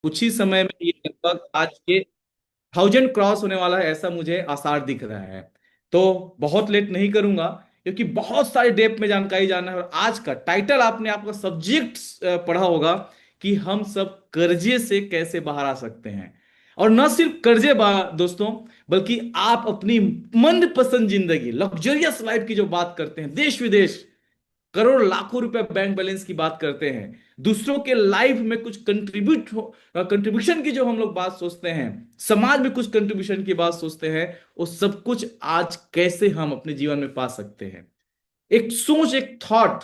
कुछ ही समय में ये लगभग आज के 1000 क्रॉस होने वाला है, ऐसा मुझे आसार दिख रहा है। तो बहुत लेट नहीं करूंगा, क्योंकि बहुत सारे डेप्थ में जानकारी जानना है। और आज का टाइटल आपने आपका सब्जेक्ट पढ़ा होगा कि हम सब कर्जे से कैसे बाहर आ सकते हैं। और न सिर्फ कर्जे दोस्तों, बल्कि आप अपनी मनपसंद जिंदगी, लग्जरियस लाइफ की जो बात करते हैं, देश विदेश करोड़ लाखों रुपए बैंक बैलेंस की बात करते हैं, दूसरों के लाइफ में कुछ कंट्रीब्यूशन की जो हम लोग बात सोचते हैं, समाज में कुछ कंट्रीब्यूशन की बात सोचते हैं, वो सब कुछ आज कैसे हम अपने जीवन में पा सकते हैं। एक सोच, एक थॉट,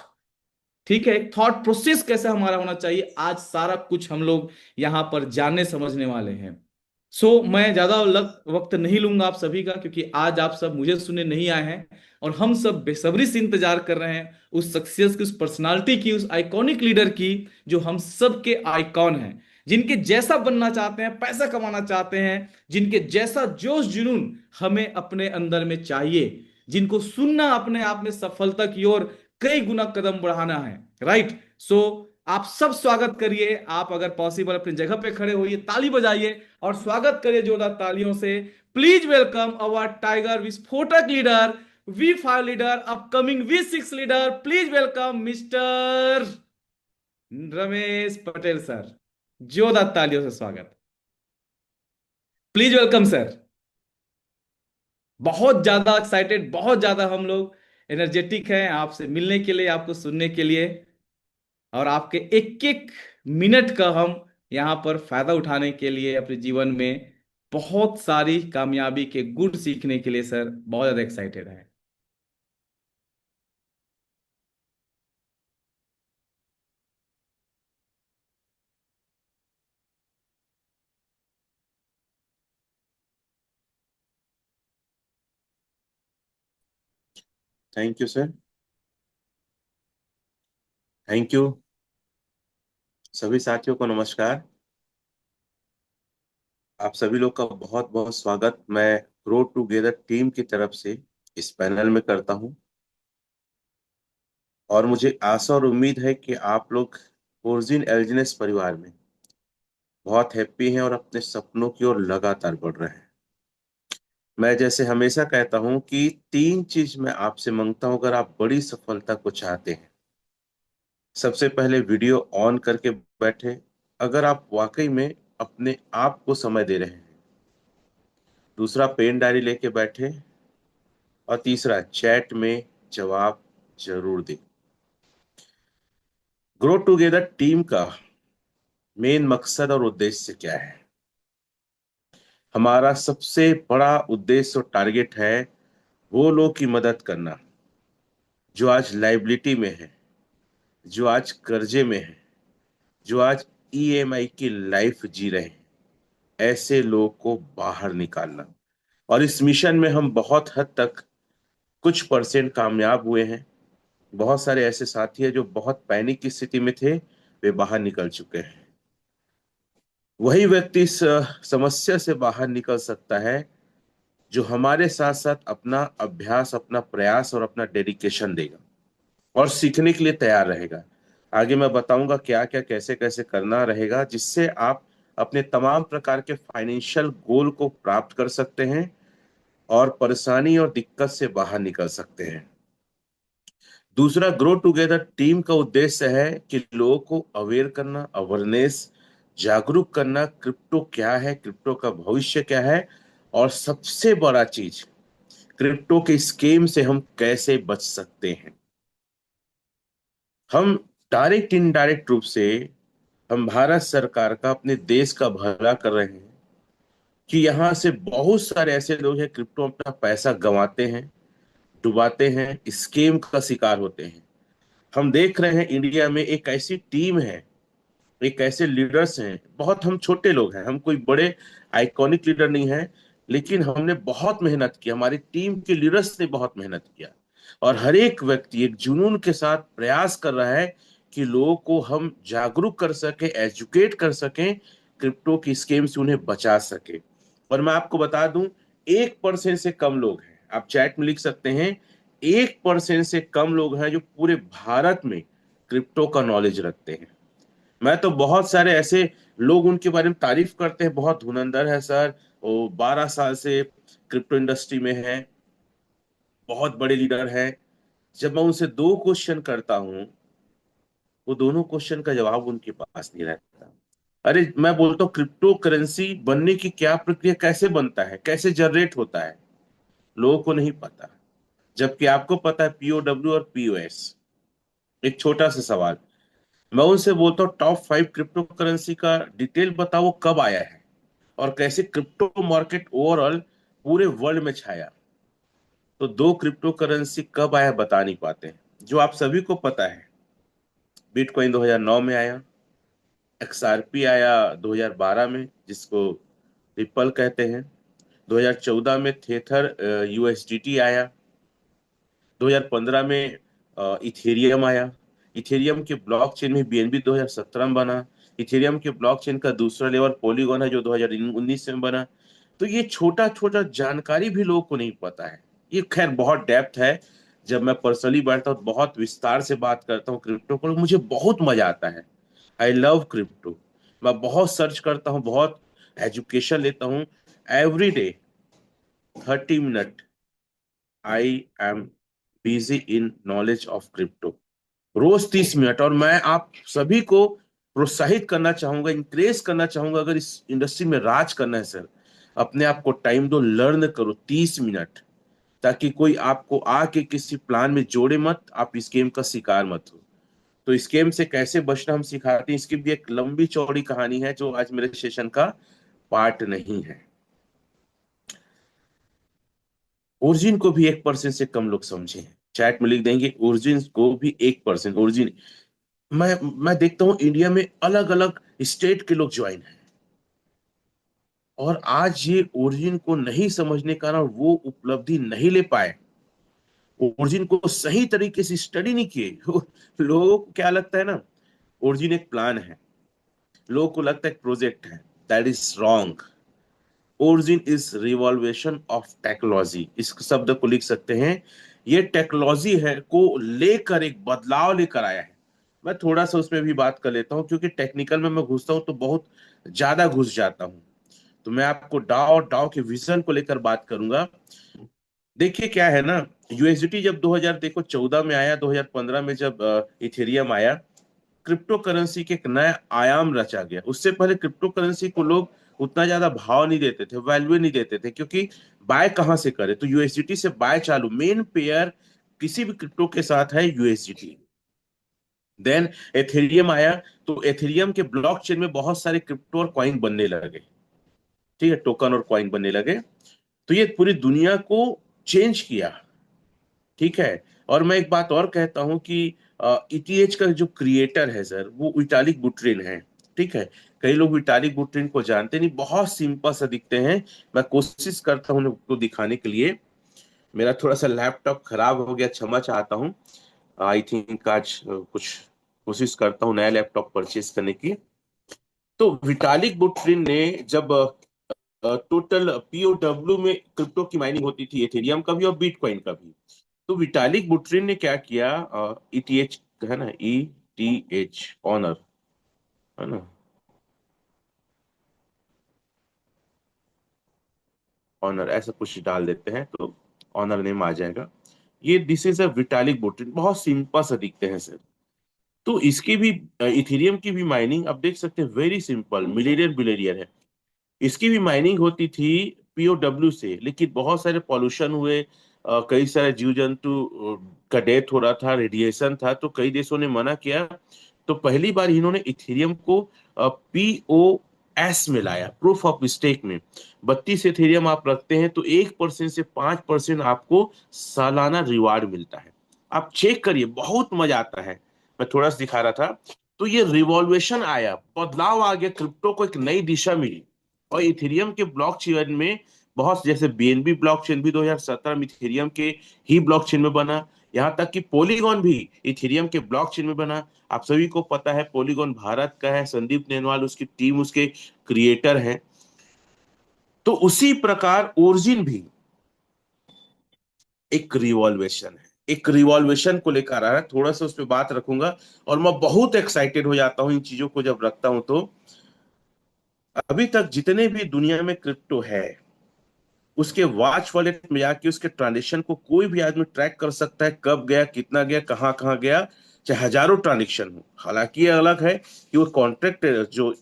ठीक है, एक थॉट प्रोसेस कैसे हमारा होना चाहिए, आज सारा कुछ हम लोग यहां पर जानने समझने वाले हैं। मैं ज्यादा वक्त नहीं लूंगा आप सभी का, क्योंकि आज आप सब मुझे सुनने नहीं आए हैं, और हम सब बेसब्री से इंतजार कर रहे हैं उस सक्सेस की, उस पर्सनालिटी की, उस आइकॉनिक लीडर की, जो हम सब के आइकॉन हैं, जिनके जैसा बनना चाहते हैं, पैसा कमाना चाहते हैं, जिनके जैसा जोश जुनून हमें अपने अंदर में चाहिए, जिनको सुनना अपने आप में सफलता की ओर कई गुना कदम बढ़ाना है। राइट। आप सब स्वागत करिए। आप अगर पॉसिबल अपनी जगह पे खड़े होइए, ताली बजाइए और स्वागत करिए जोरदार तालियों से। प्लीज वेलकम अवर टाइगर विस्फोटक leader, V5 leader, upcoming V6 leader. Please welcome mister Ramesh Patel sir. जोरदार तालियों से स्वागत। Please welcome sir. बहुत ज्यादा एक्साइटेड, बहुत ज्यादा हम लोग एनर्जेटिक हैं आपसे मिलने के लिए, आपको सुनने के लिए, और आपके एक एक मिनट का हम यहां पर फायदा उठाने के लिए अपने जीवन में बहुत सारी कामयाबी के गुण सीखने के लिए सर बहुत ज्यादा एक्साइटेड है। Thank you sir. Thank you. सभी साथियों को नमस्कार। आप सभी लोग का बहुत बहुत स्वागत मैं ग्रो टुगेदर टीम की तरफ से इस पैनल में करता हूं। और मुझे आशा और उम्मीद है कि आप लोग फोर्जिन एल्जिनेस परिवार में बहुत हैप्पी हैं और अपने सपनों की ओर लगातार बढ़ रहे हैं। मैं जैसे हमेशा कहता हूं कि तीन चीज मैं आपसे मांगता हूं अगर आप बड़ी सफलता को चाहते हैं। सबसे पहले वीडियो ऑन करके बैठे, अगर आप वाकई में अपने आप को समय दे रहे हैं। दूसरा, पेन डायरी लेके बैठे। और तीसरा, चैट में जवाब जरूर दें। ग्रो टुगेदर टीम का मेन मकसद और उद्देश्य क्या है? हमारा सबसे बड़ा उद्देश्य और टारगेट है वो लोग की मदद करना जो आज लाइबिलिटी में है, जो आज कर्जे में है, जो आज ईएमआई की लाइफ जी रहे हैं। ऐसे लोग को बाहर निकालना। और इस मिशन में हम बहुत हद तक कुछ परसेंट कामयाब हुए हैं। बहुत सारे ऐसे साथी हैं जो बहुत पैनिक की स्थिति में थे, वे बाहर निकल चुके हैं। वही व्यक्ति इस समस्या से बाहर निकल सकता है जो हमारे साथ साथ अपना अभ्यास, अपना प्रयास और अपना डेडिकेशन देगा और सीखने के लिए तैयार रहेगा। आगे मैं बताऊंगा क्या क्या कैसे कैसे करना रहेगा, जिससे आप अपने तमाम प्रकार के फाइनेंशियल गोल को प्राप्त कर सकते हैं और परेशानी और दिक्कत से बाहर निकल सकते हैं। दूसरा, ग्रो टुगेदर टीम का उद्देश्य है कि लोगों को अवेयर करना, अवेयरनेस, जागरूक करना, क्रिप्टो क्या है, क्रिप्टो का भविष्य क्या है, और सबसे बड़ा चीज, क्रिप्टो के स्कीम से हम कैसे बच सकते हैं। हम डायरेक्ट इनडायरेक्ट रूप से हम भारत सरकार का, अपने देश का भला कर रहे हैं कि यहाँ से बहुत सारे ऐसे लोग हैं क्रिप्टो में अपना पैसा गंवाते हैं, डुबाते हैं, स्कीम का शिकार होते हैं। हम देख रहे हैं इंडिया में एक ऐसी टीम है, एक ऐसे लीडर्स हैं। बहुत हम छोटे लोग हैं, हम कोई बड़े आइकॉनिक लीडर नहीं है, लेकिन हमने बहुत मेहनत की, हमारी टीम के लीडर्स ने बहुत मेहनत किया। और हर एक व्यक्ति एक जुनून के साथ प्रयास कर रहा है कि लोगों को हम जागरूक कर सके, एजुकेट कर सकें, क्रिप्टो की स्कीम से उन्हें बचा सके। और मैं आपको बता दूं, 1% से कम लोग हैं, आप चैट में लिख सकते हैं, 1% से कम लोग हैं जो पूरे भारत में क्रिप्टो का नॉलेज रखते हैं। मैं तो बहुत सारे ऐसे लोग उनके बारे में तारीफ करते हैं, बहुत धुरंधर है सर, वो 12 साल से क्रिप्टो इंडस्ट्री में है, बहुत बड़े लीडर हैं। जब मैं उनसे दो क्वेश्चन करता हूँ, वो दोनों क्वेश्चन का जवाब उनके पास नहीं रहता। अरे मैं बोलता हूँ क्रिप्टो करेंसी बनने की क्या प्रक्रिया, कैसे बनता है, कैसे जनरेट होता है, लोगों को नहीं पता। जबकि आपको पता है पीओडब्ल्यू और पीओएस। एक छोटा सा सवाल, मैं उनसे बोलता हूँ टॉप 5 क्रिप्टो करेंसी का डिटेल बताओ, वो कब आया है और कैसे क्रिप्टो मार्केट ओवरऑल पूरे वर्ल्ड में छाया। तो दो क्रिप्टो करेंसी कब आया बता नहीं पाते। जो आप सभी को पता है, बिटकॉइन 2009 में आया, एक्सआरपी आया 2012 में, जिसको रिपल कहते हैं। 2014 में थेथर यूएसडीटी आया। 2015 में इथेरियम आया। इथेरियम के ब्लॉकचेन में बीएनबी 2017 में बना। इथेरियम के ब्लॉकचेन का दूसरा लेवल पॉलीगॉन है जो 2019 में बना। तो ये छोटा छोटा जानकारी भी लोगों को नहीं पता है। ये खैर बहुत डेप्थ है। जब मैं पर्सनली बैठता हूँ, बहुत विस्तार से बात करता हूँ क्रिप्टो पर, मुझे बहुत मजा आता है। I love crypto. मैं बहुत सर्च करता हूँ, बहुत एजुकेशन लेता हूँ। Every day 30 minute I am busy in knowledge of crypto. रोज 30 मिनट। और मैं आप सभी को प्रोत्साहित करना चाहूंगा, इंक्रेज करना चाहूंगा, अगर इस इंडस्ट्री में राज करना है सर, अपने आप को टाइम दो, लर्न करो 30 मिनट, ताकि कोई आपको आके किसी प्लान में जोड़े मत, आप इस गेम का शिकार मत हो। तो इस गेम से कैसे बचना हम सिखाते हैं, इसकी भी एक लंबी चौड़ी कहानी है जो आज मेरे सेशन का पार्ट नहीं है। ओरिजिन को भी 1% से कम लोग समझे हैं। चैट में लिख देंगे ओरिजिन को भी 1%। ओरिजिन, मैं देखता हूं इंडिया में अलग अलग स्टेट के लोग ज्वाइन हैं, और आज ये ओरिजिन को नहीं समझने के कारण वो उपलब्धि नहीं ले पाए, ओरिजिन को सही तरीके से स्टडी नहीं किए। लोगों को क्या लगता है ना, ओरिजिन एक प्लान है, लोगों को लगता है एक प्रोजेक्ट है। That is wrong. Origin is revolution of technology, इस शब्द को लिख सकते हैं। ये टेक्नोलॉजी है को लेकर एक बदलाव लेकर आया है। मैं थोड़ा सा उसमें भी बात कर लेता हूँ, क्योंकि टेक्निकल में मैं घुसता हूँ तो बहुत ज्यादा घुस जाता हूँ। तो मैं आपको डाओ और डाओ के विजन को लेकर बात करूंगा। देखिए क्या है ना, यूएसडीटी जब 2000 देखो 14 में आया, 2015 में जब इथेरियम आया, क्रिप्टो करेंसी के एक नया आयाम रचा गया। उससे पहले क्रिप्टो करेंसी को लोग उतना ज्यादा भाव नहीं देते थे, वैल्यू नहीं देते थे, क्योंकि बाय कहाँ से करे, तो यूएसडीटी से बाय चालू, मेन पेयर किसी भी क्रिप्टो के साथ है यूएसडीटी। देन एथेरियम आया, तो एथेरियम के ब्लॉकचेन में बहुत सारे क्रिप्टो और कॉइन बनने लगे। ठीक है, टोकन और कॉइन बनने लगे। तो ये पूरी दुनिया को चेंज किया। ठीक है। और मैं एक बात और कहता हूं कि ईटीएच का जो क्रिएटर है सर, वो विटालिक बुटरिन है। ठीक है। कई लोग विटालिक बुटरिन को जानते नहीं, बहुत सिंपल सा दिखते हैं। मैं कोशिश करता हूं उनको दिखाने के लिए। मेरा थोड़ा सा लैपटॉप खराब हो गया, क्षमा चाहता हूँ। आई थिंक आज कुछ कोशिश करता हूँ नया लैपटॉप परचेज करने की। तो विटालिक बुटरिन ने जब टोटल पीओडब्ल्यू में क्रिप्टो की माइनिंग होती थी, एथेरियम का भी और बिटकॉइन का भी, तो विटालिक बुटरिन ने क्या किया, ईटीएच है ना, ईटीएच ऑनर, है ना, ऑनर ऐसा कुछ डाल देते हैं तो ऑनर नेम आ जाएगा। ये दिस इज अ विटालिक बुटरिन, बहुत सिंपल सा दिखते हैं सर। तो इसकी भी, इथेरियम की भी माइनिंग आप देख सकते हैं, वेरी सिंपल, मिलीनियर बिलियनियर है। इसकी भी माइनिंग होती थी पीओडब्ल्यू से, लेकिन बहुत सारे पॉल्यूशन हुए, कई सारे जीव जंतु का डेथ हो रहा था, रेडिएशन था, तो कई देशों ने मना किया। तो पहली बार इन्होंने इथेरियम को पीओ एस में लाया, प्रूफ ऑफ स्टेक में। 32 इथेरियम आप रखते हैं तो 1% से 5% आपको सालाना रिवार्ड मिलता है। आप चेक करिए, बहुत मजा आता है। मैं थोड़ा सा दिखा रहा था। तो ये रिवॉल्वेशन आया, बदलाव आ गया, क्रिप्टो को एक नई दिशा मिली। और इथेरियम के ब्लॉकचेन में बहुत, जैसे बीएनबी ब्लॉकचेन भी 2017 में इथेरियम के ही ब्लॉकचेन में बना। यहाँ तक कि पॉलीगॉन भी इथेरियम के ब्लॉकचेन में बना। आप सभी को पता है पॉलीगॉन भारत का है, संदीप नेनवाल उसकी टीम उसके क्रिएटर हैं। तो उसी प्रकार ओरिजिन भी एक रिवॉल्वेशन है, एक रिवॉल्वेशन को लेकर आ रहा है। थोड़ा सा उस पर बात रखूंगा। और मैं बहुत एक्साइटेड हो जाता हूँ इन चीजों को जब रखता हूं तो। अभी तक जितने भी दुनिया में क्रिप्टो है, उसके वॉच वॉलेट में जाके उसके ट्रांजेक्शन को कोई भी आदमी ट्रैक कर सकता है, कब गया, कितना गया, कहाँ कहाँ गया, चाहे हजारों ट्रांजेक्शन हो। हालांकि ये अलग है कि वो कॉन्ट्रैक्ट जो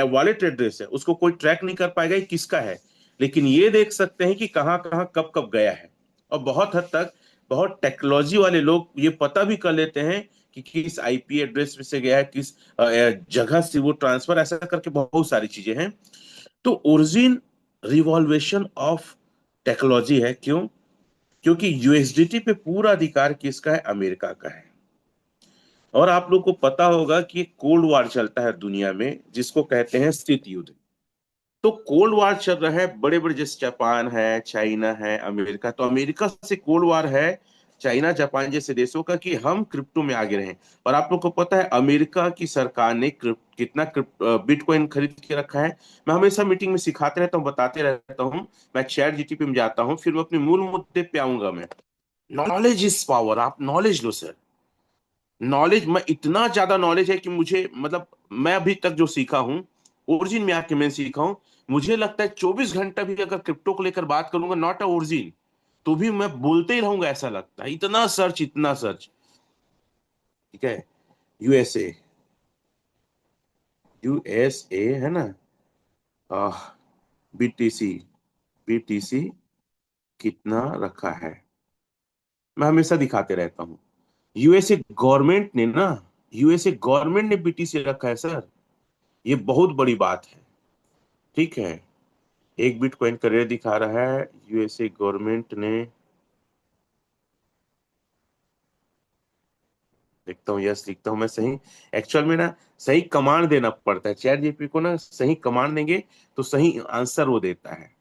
वॉलेट एड्रेस है उसको कोई ट्रैक नहीं कर पाएगा ये किसका है, लेकिन ये देख सकते हैं कि कहाँ कहाँ कब कब गया है। और बहुत हद तक बहुत टेक्नोलॉजी वाले लोग ये पता भी कर लेते हैं कि किस आईपी एड्रेस से गया है, किस जगह से वो ट्रांसफर, ऐसा करके बहुत सारी चीजें हैं। तो ओरिजिन रिवॉल्वेशन ऑफ टेक्नोलॉजी है। क्यों? क्योंकि यूएसडीटी पे पूरा अधिकार किसका है? अमेरिका का है। और आप लोग को पता होगा कि कोल्ड वॉर चलता है दुनिया में, जिसको कहते हैं शीत युद्ध। तो कोल्ड वॉर चल रहा है, बड़े बड़े जैसे जापान है, चाइना है, अमेरिका। तो अमेरिका से कोल्ड वॉर है चाइना जापान जैसे देशों का कि हम क्रिप्टो में आगे रहें। और आप लोग को पता है अमेरिका की सरकार ने कितना बिटकॉइन खरीद के रखा है। मैं हमेशा मीटिंग में सिखाते रहता हूँ, बताते रहता हूँ। मैं चैट जीटीपी में जाता हूँ, फिर मैं अपने मूल मुद्दे पे आऊंगा। मैं नॉलेज इज पावर, आप नॉलेज लो सर। नॉलेज, मैं इतना ज्यादा नॉलेज है कि मुझे मतलब मैं अभी तक जो सीखा हूँ, ओरिजिन में आके मैं सीखा हूँ। मुझे लगता है 24 घंटा भी अगर क्रिप्टो को लेकर बात करूंगा, नॉट अ ओरिजिन, तो भी मैं बोलते ही रहूंगा, ऐसा लगता है। इतना सर्च, इतना सर्च। ठीक है। यूएसए, यूएसए है ना। आह, बीटीसी, बीटीसी कितना रखा है, मैं हमेशा दिखाते रहता हूँ। यूएसए गवर्नमेंट ने ना, यूएसए गवर्नमेंट ने बीटीसी रखा है सर। ये बहुत बड़ी बात है। ठीक है। एक बिटकॉइन का रेट दिखा रहा है यूएसए गवर्नमेंट ने। देखता हूँ, यस लिखता हूँ मैं सही। एक्चुअल में ना सही कमांड देना पड़ता है चैट जीपी को ना, सही कमांड देंगे तो सही आंसर वो देता है।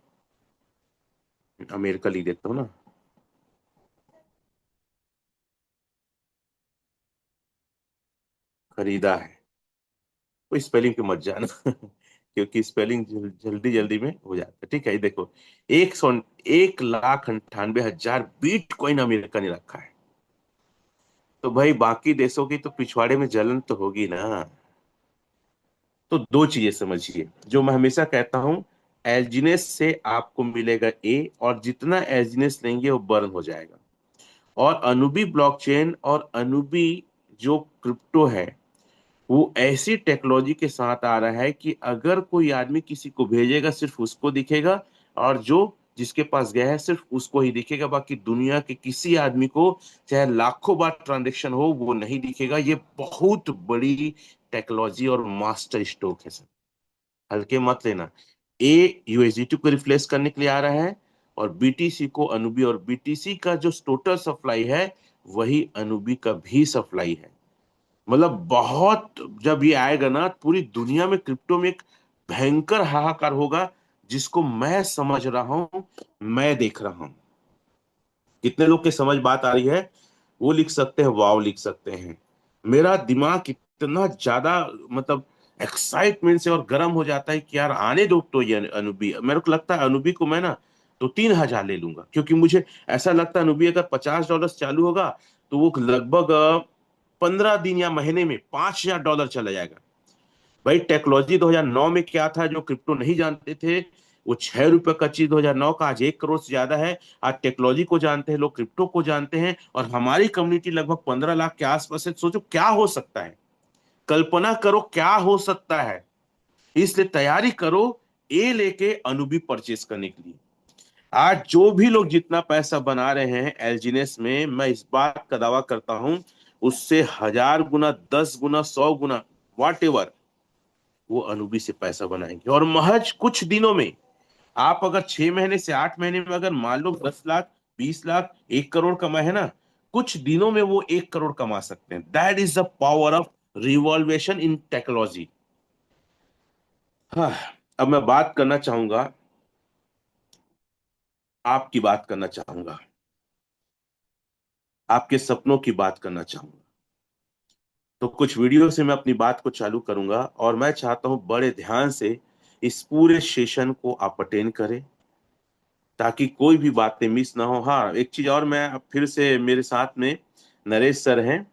अमेरिका लिख देता हूँ ना। खरीदा है। कोई स्पेलिंग पे मत जाना क्योंकि स्पेलिंग जल्दी जल्दी में हो जाता है। ठीक है, ये देखो, 1,98,हजार बिटकॉइन अमेरिका ने रखा है। तो भाई बाकी देशों की तो पिछवाड़े में जलन तो होगी ना। तो दो चीजें समझिए जो मैं हमेशा कहता हूं, एल्जीनेस से आपको मिलेगा ए, और जितना एल्जीनेस लेंगे वो बर्न हो जाएगा। और अनुबी ब्लॉकचेन और अनुबी जो क्रिप्टो है, वो ऐसी टेक्नोलॉजी के साथ आ रहा है कि अगर कोई आदमी किसी को भेजेगा सिर्फ उसको दिखेगा, और जो जिसके पास गया है सिर्फ उसको ही दिखेगा, बाकी दुनिया के किसी आदमी को चाहे लाखों बार ट्रांजेक्शन हो वो नहीं दिखेगा। ये बहुत बड़ी टेक्नोलॉजी और मास्टर स्ट्रोक है सर, हल्के मत लेना। ए यूएसडीटी को रिप्लेस करने के लिए आ रहा है, और बीटीसी को अनुबी, और बीटीसी का जो टोटल सप्लाई है वही अनुबी का भी सप्लाई है। मतलब बहुत, जब ये आएगा ना पूरी दुनिया में क्रिप्टो में एक भयंकर हाहाकार होगा, जिसको मैं समझ रहा हूं, मैं देख रहा हूं। कितने लोग के समझ बात आ रही है? वो लिख सकते हैं, वाव लिख सकते हैं। मेरा दिमाग इतना ज्यादा मतलब एक्साइटमेंट से और गर्म हो जाता है कि यार आने दो। तो ये अनुबी, मेरे को लगता है अनुबी को मैं ना तो 3,000 ले लूंगा, क्योंकि मुझे ऐसा लगता है अनुबी अगर $50 चालू होगा तो वो लगभग 15 दिन या महीने में $5,000 चला जाएगा। भाई टेक्नोलॉजी 2009 में क्या था जो क्रिप्टो नहीं जानते थे? वो ₹6 का चीज 2009 का आज 1 करोड़ से ज्यादा है। आज टेक्नोलॉजी को जानते हैं लोग, क्रिप्टो को जानते हैं, और हमारी कम्युनिटी लगभग 15 लाख के आसपास है। सोचो क्या हो सकता है, कल्पना करो क्या हो सकता है। इसलिए तैयारी करो ए लेके अनुबी परचेस करने के लिए। आज जो भी लोग जितना पैसा बना रहे हैं एलजीनेस में, मैं इस बात का दावा करता हूं उससे 1,000 गुना, 10 गुना, 100 गुना, वॉट एवर, वो अनुबी से पैसा बनाएंगे। और महज कुछ दिनों में, आप अगर 6 महीने से 8 महीने में अगर मान लो 10 लाख, 20 लाख, 1 करोड़ कमाए है ना, कुछ दिनों में वो 1 करोड़ कमा सकते हैं। That is the power of revolution in technology. हाँ, अब मैं बात करना चाहूंगा, आपकी बात करना चाहूंगा, आपके सपनों की बात करना चाहूंगा। तो कुछ वीडियो से मैं अपनी बात को चालू करूंगा, और मैं चाहता हूं बड़े ध्यान से इस पूरे सेशन को आप अटेंड करें, ताकि कोई भी बातें मिस ना हो। हाँ, एक चीज और, मैं अब फिर से मेरे साथ में नरेश सर हैं,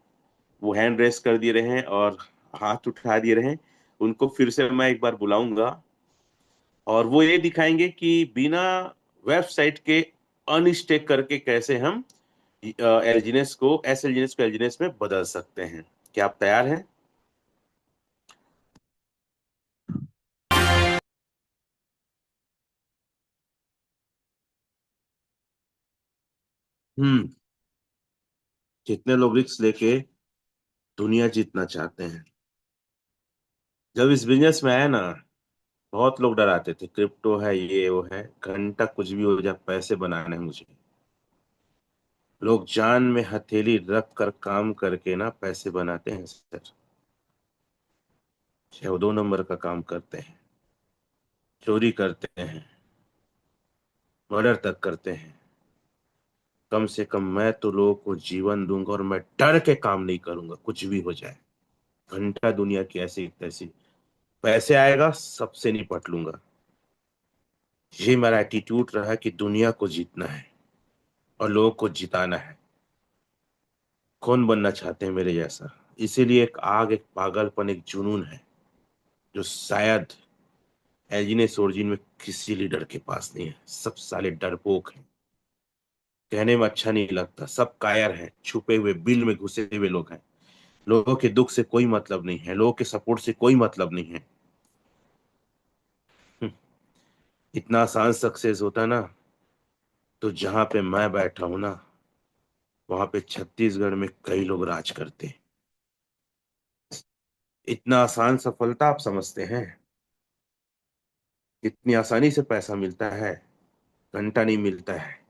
वो हैंड रेस कर दिए रहे हैं और हाथ उठा दिए रहे हैं। उनको फिर से मैं एक बार बुलाऊंगा, और वो ये दिखाएंगे कि बिना वेबसाइट के अनस्टेक करके कैसे हम एलजीनेस को एलजीनेस में बदल सकते हैं। क्या आप तैयार हैं? हम्म। कितने लोग रिस्क लेके दुनिया जीतना चाहते हैं। जब इस बिजनेस में आया ना, बहुत लोग डराते थे, क्रिप्टो है, ये वो है, घंटा कुछ भी हो जाए, पैसे बनाने हैं मुझे। लोग जान में हथेली रख कर काम करके ना पैसे बनाते हैं सर। चाहे वो 2 नंबर का काम करते हैं, चोरी करते हैं, मर्डर तक करते हैं। कम से कम मैं तो लोगों को जीवन दूंगा और मैं डर के काम नहीं करूंगा, कुछ भी हो जाए। घंटा दुनिया की ऐसी तैसी, पैसे आएगा सबसे निपट लूंगा। ये मेरा एटीट्यूड रहा है कि दुनिया को जीतना है और लोगों को जिताना है। कौन बनना चाहते हैं मेरे जैसा? इसीलिए एक आग, एक पागलपन, एक जुनून है जो शायद एल्जिने सोर्जिन में किसी लीडर के पास नहीं है। सब साले डरपोक हैं, कहने में अच्छा नहीं लगता, सब कायर हैं, छुपे हुए बिल में घुसे हुए लोग हैं। लोगों के दुख से कोई मतलब नहीं है, लोगों के सपोर्ट से कोई मतलब नहीं है। हम्म, इतना आसान सक्सेस होता ना, तो जहां पे मैं बैठा हूं ना, वहां पे छत्तीसगढ़ में कई लोग राज करते। इतना आसान सफलता आप समझते हैं? इतनी आसानी से पैसा मिलता है? घंटा नहीं मिलता है।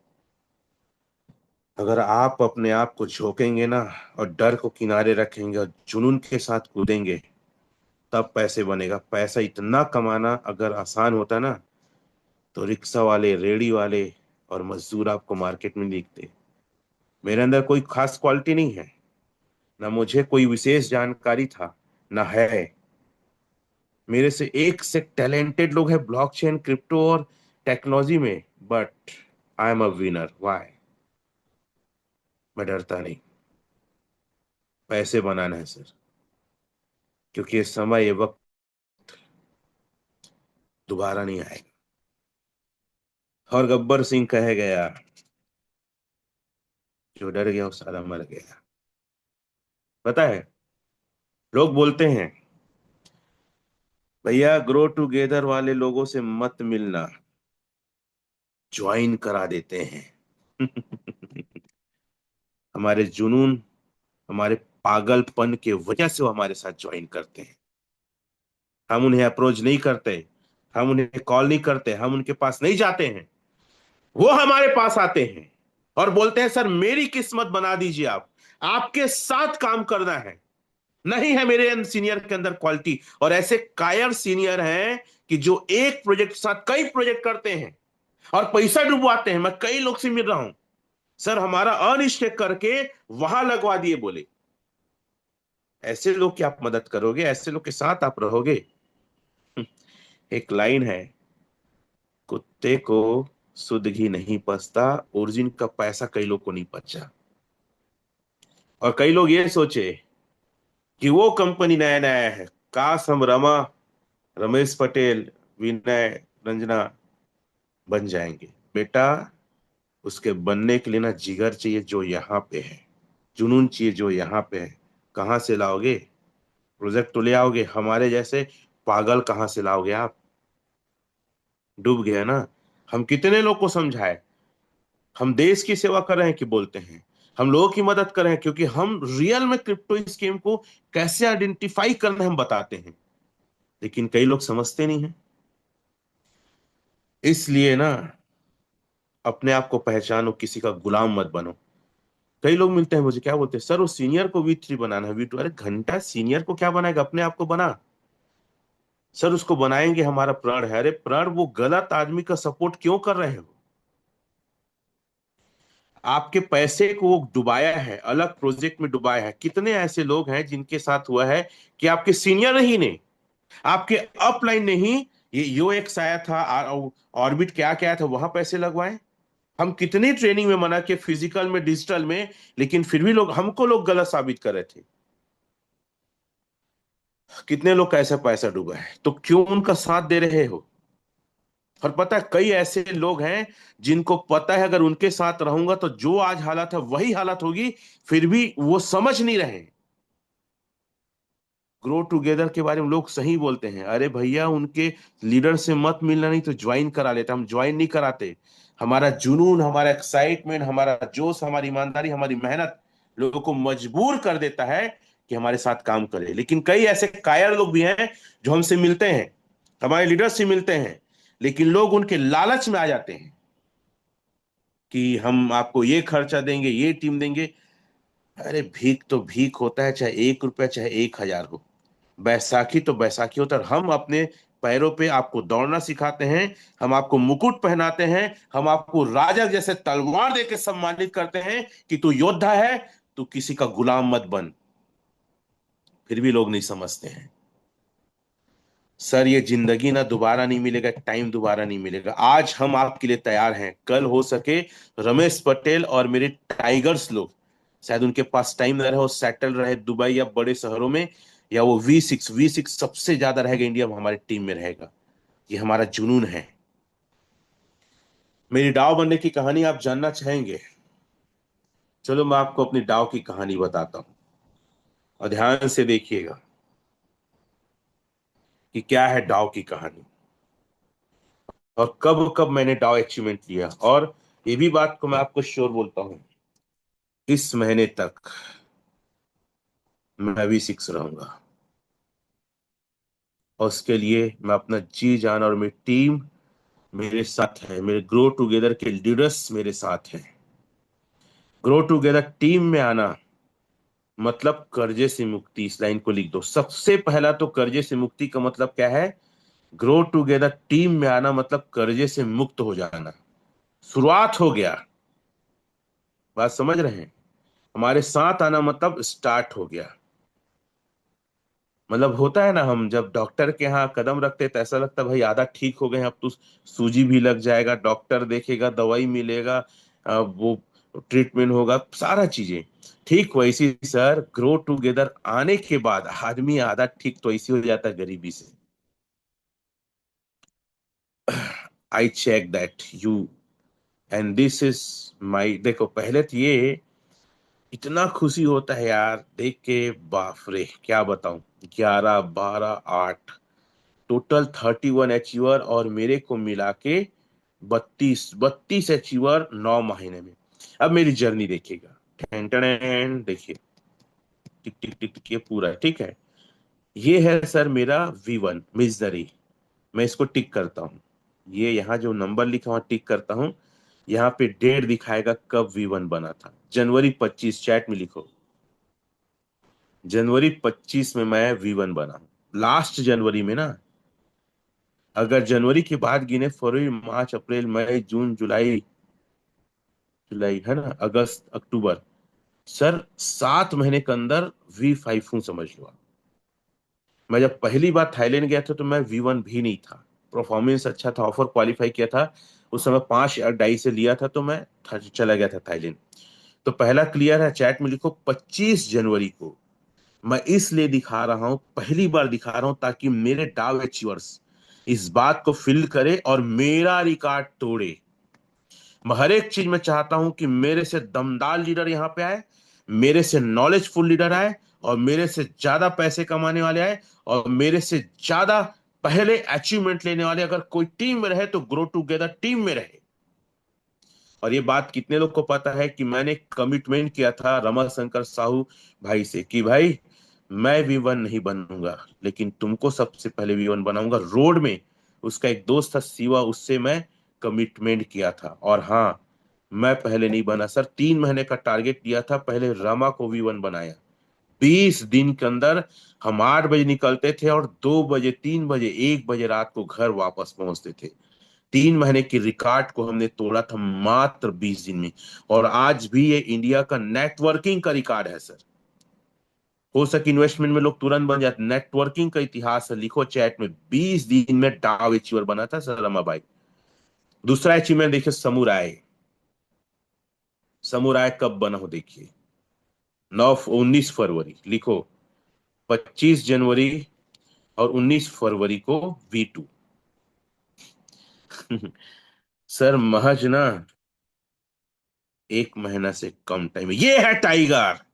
अगर आप अपने आप को झोंकेंगे ना, और डर को किनारे रखेंगे और जुनून के साथ कूदेंगे, तब पैसे बनेगा। पैसा इतना कमाना अगर आसान होता ना, तो रिक्शा वाले, रेड़ी वाले और मजदूर आपको मार्केट में दिखते। मेरे अंदर कोई खास क्वालिटी नहीं है, ना मुझे कोई विशेष जानकारी था, ना है। मेरे से टैलेंटेड लोग हैं ब्लॉकचेन, क्रिप्टो और टेक्नोलॉजी में, but I am a winner. Why? मैं डरता नहीं। पैसे बनाना है सर, क्योंकि ये समय, ये वक्त दोबारा नहीं आएगा। और गब्बर सिंह कहे गया, जो डर गया वो साला मर गया। पता है, लोग बोलते हैं भैया ग्रो टुगेदर वाले लोगों से मत मिलना, ज्वाइन करा देते हैं। हमारे जुनून, हमारे पागलपन के वजह से वो हमारे साथ ज्वाइन करते हैं। हम उन्हें अप्रोच नहीं करते, हम उन्हें कॉल नहीं करते, हम उनके पास नहीं जाते हैं। वो हमारे पास आते हैं और बोलते हैं सर मेरी किस्मत बना दीजिए, आप आपके साथ काम करना है। नहीं है मेरे सीनियर के अंदर क्वालिटी, और ऐसे कायर सीनियर हैं कि जो एक प्रोजेक्ट के साथ कई प्रोजेक्ट करते हैं और पैसा डुबवाते हैं। मैं कई लोग से मिल रहा हूं, सर हमारा अनस्टेक करके वहां लगवा दिए बोले। ऐसे लोग की आप मदद करोगे? ऐसे लोग के साथ आप रहोगे? एक लाइन है, कुत्ते को शुद्ध घी नहीं पचता, ओरिजिन का पैसा कई लोग को नहीं पचा। और कई लोग ये सोचे कि वो कंपनी नया नया है, काश हम रमेश पटेल, विनय, रंजना बन जाएंगे। बेटा, उसके बनने के लिए ना जिगर चाहिए जो यहाँ पे है, जुनून चाहिए जो यहाँ पे है। कहाँ से लाओगे? प्रोजेक्ट तो ले आओगे, हमारे जैसे पागल कहाँ से लाओगे आप? डूब गया ना। हम कितने लोग को समझाए, हम देश की सेवा कर रहे हैं कि बोलते हैं हम लोगों की मदद कर रहे हैं, क्योंकि हम रियल में क्रिप्टो स्कीम को कैसे आइडेंटिफाई करना हम बताते हैं। लेकिन कई लोग समझते नहीं है। इसलिए ना, अपने आप को पहचानो, किसी का गुलाम मत बनो। कई लोग मिलते हैं मुझे, क्या बोलते हैं, सर वो सीनियर को V3 बनाना है, V2। अरे घंटा, सीनियर को क्या बनाएगा? अपने आप को बना। सर उसको बनाएंगे, हमारा प्रण है। अरे प्रण, वो गलत आदमी का सपोर्ट क्यों कर रहे हो? आपके पैसे को वो डुबाया है, अलग प्रोजेक्ट में डुबाया है। कितने ऐसे लोग हैं जिनके साथ हुआ है कि आपके सीनियर ही ने, आपके अपलाइन ने ही, ये यो एक्स आया था, ऑर्बिट क्या क्या आया था, वहां पैसे लगवाए। हम कितनी ट्रेनिंग में मना के, फिजिकल में, डिजिटल में, लेकिन फिर भी लोग गलत साबित कर रहे थे। कितने लोग का ऐसा पैसा डूबा है, तो क्यों उनका साथ दे रहे हो? और पता है कई ऐसे लोग हैं जिनको पता है अगर उनके साथ रहूंगा तो जो आज हालत है वही हालत होगी, फिर भी वो समझ नहीं रहे। ग्रो टुगेदर के बारे में लोग सही बोलते हैं, अरे भैया उनके लीडर से मत मिलना, नहीं तो ज्वाइन करा लेते। हम ज्वाइन नहीं कराते। हमारा जुनून, हमारा एक्साइटमेंट, हमारा जोश, हमारी ईमानदारी, हमारी मेहनत लोगों को मजबूर कर देता है कि हमारे साथ काम करे। लेकिन कई ऐसे कायर लोग भी हैं जो हमसे मिलते हैं, हमारे लीडर से मिलते हैं, लेकिन लोग उनके लालच में आ जाते हैं कि हम आपको ये खर्चा देंगे, ये टीम देंगे। अरे भीख तो भीख होता है, चाहे 1 रुपया चाहे 1,000 हो। बैसाखी तो बैसाखी होता है। हम अपने पैरों पे आपको दौड़ना सिखाते हैं, हम आपको मुकुट पहनाते हैं, हम आपको राजा जैसे तलवार देके सम्मानित करते हैं कि तू योद्धा है, तू किसी का गुलाम मत बन। फिर भी लोग नहीं समझते हैं। सर ये जिंदगी ना दोबारा नहीं मिलेगा, टाइम दोबारा नहीं मिलेगा। आज हम आपके लिए तैयार हैं, कल हो सके रमेश पटेल और मेरे टाइगर्स लोग, शायद उनके पास टाइम ना रहे, वो सेटल रहे दुबई या बड़े शहरों में, या वो V6 सबसे ज्यादा रहेगा इंडिया में, हमारी टीम में रहेगा। ये हमारा जुनून है। मेरी डाव बनने की कहानी आप जानना चाहेंगे? चलो मैं आपको अपनी डाव की कहानी बताता हूँ, और ध्यान से देखिएगा कि क्या है डाव की कहानी, और कब कब मैंने डाव अचीवमेंट लिया। और ये भी बात को मैं आपको श्योर बोलता हूँ, इस महीने तक मैं V6 रहूंगा। और उसके लिए मैं अपना जी जान, और मेरी टीम मेरे साथ है, मेरे ग्रो टुगेदर के लीडर्स मेरे साथ हैं। ग्रो टुगेदर टीम में आना मतलब कर्जे से मुक्ति। इस लाइन को लिख दो। सबसे पहला तो कर्जे से मुक्ति का मतलब क्या है? ग्रो टुगेदर टीम में आना मतलब कर्जे से मुक्त हो जाना। शुरुआत हो गया। बात समझ रहे हैं? हमारे साथ आना मतलब स्टार्ट हो गया। मतलब होता है ना, हम जब डॉक्टर के यहाँ कदम रखते हैं तो ऐसा लगता है भाई आधा ठीक हो गए हैं, अब तो सूजी भी लग जाएगा, डॉक्टर देखेगा, दवाई मिलेगा, वो ट्रीटमेंट होगा, सारा चीजें ठीक। वैसी सर ग्रो टुगेदर आने के बाद आदमी आधा ठीक तो ऐसी हो जाता है गरीबी से। I check that you and this is my. देखो पहले तो ये इतना खुशी होता है यार देख के, बाप रे क्या बताऊं। 11, 12, 8, टोटल 31 अचीवर, और मेरे को मिला के 32 अचीवर 9 महीने में। अब मेरी जर्नी देखिएगा, टेन टेन देखिए, टिक टिक टिक टिक, ये पूरा ठीक है। ये है सर मेरा V1 मिजनरी। मैं इसको टिक करता हूँ, ये यहाँ जो नंबर लिखा हुआ टिक करता हूँ। यहाँ पे डेट दिखाएगा कब V1 बना था, जनवरी 25। चैट में लिखो, जनवरी 25 में मैं V1 बना हूँ। लास्ट जनवरी में ना, अगर जनवरी के बाद गिने फरवरी मार्च अप्रैल मई जून जुलाई, जुलाई है ना, अगस्त अक्टूबर, सर 7 महीने के अंदर V5 हूं, समझ लो आप। मैं जब पहली बार थाईलैंड गया था तो मैं V1 भी नहीं था। परफॉर्मेंस अच्छा था, ऑफर क्वालिफाई किया था, उस समय 5 या 2.5 से लिया था, तो मैं चला गया था थाईलैंड। तो पहला क्लियर है, चैट में लिखो 25 जनवरी को। मैं इसलिए दिखा रहा हूं, पहली बार दिखा रहा हूं, ताकि मेरे डाव अचीवर्स इस बात को फील करे और मेरा रिकॉर्ड तोड़े। मैं हर एक चीज में चाहता हूं कि मेरे से दमदार लीडर यहाँ पे आए, मेरे से नॉलेजफुल लीडर आए, और मेरे से ज्यादा पैसे कमाने वाले आए, और मेरे से ज्यादा पहले अचीवमेंट लेने वाले। अगर कोई टीम में रहे तो ग्रो टुगेदर टीम में रहे। और ये बात कितने लोग को पता है कि मैंने कमिटमेंट किया था रमाशंकर साहू भाई से कि भाई मैं V1 नहीं बनूंगा, लेकिन तुमको सबसे पहले V1 बनाऊंगा रोड में। उसका एक दोस्त था शिवा, उससे मैं कमिटमेंट किया था। और हाँ, मैं पहले नहीं बना सर, 3 महीने का टारगेट दिया था, पहले रमा को V1 बनाया। 20 दिन के अंदर हम 8 बजे निकलते थे, और 2 बजे, 3 बजे, 1 बजे रात को घर वापस पहुंचते थे। 3 महीने की रिकॉर्ड को हमने तोड़ा था मात्र 20 दिन में। और आज भी ये इंडिया का नेटवर्किंग का रिकॉर्ड है सर। हो सके इन्वेस्टमेंट में लोग तुरंत बन जाते, नेटवर्किंग का इतिहास है। लिखो चैट में, 20 दिन में डाव अचीवर बना था सर रमाबाई। दूसरा अचीवमेंट देखिए, समुराय। समुराय कब बना हो देखिए, 19 फरवरी लिखो, 25 जनवरी और 19 फरवरी को V2। सर महज ना 1 महीना से कम टाइम में, ये है टाइगर।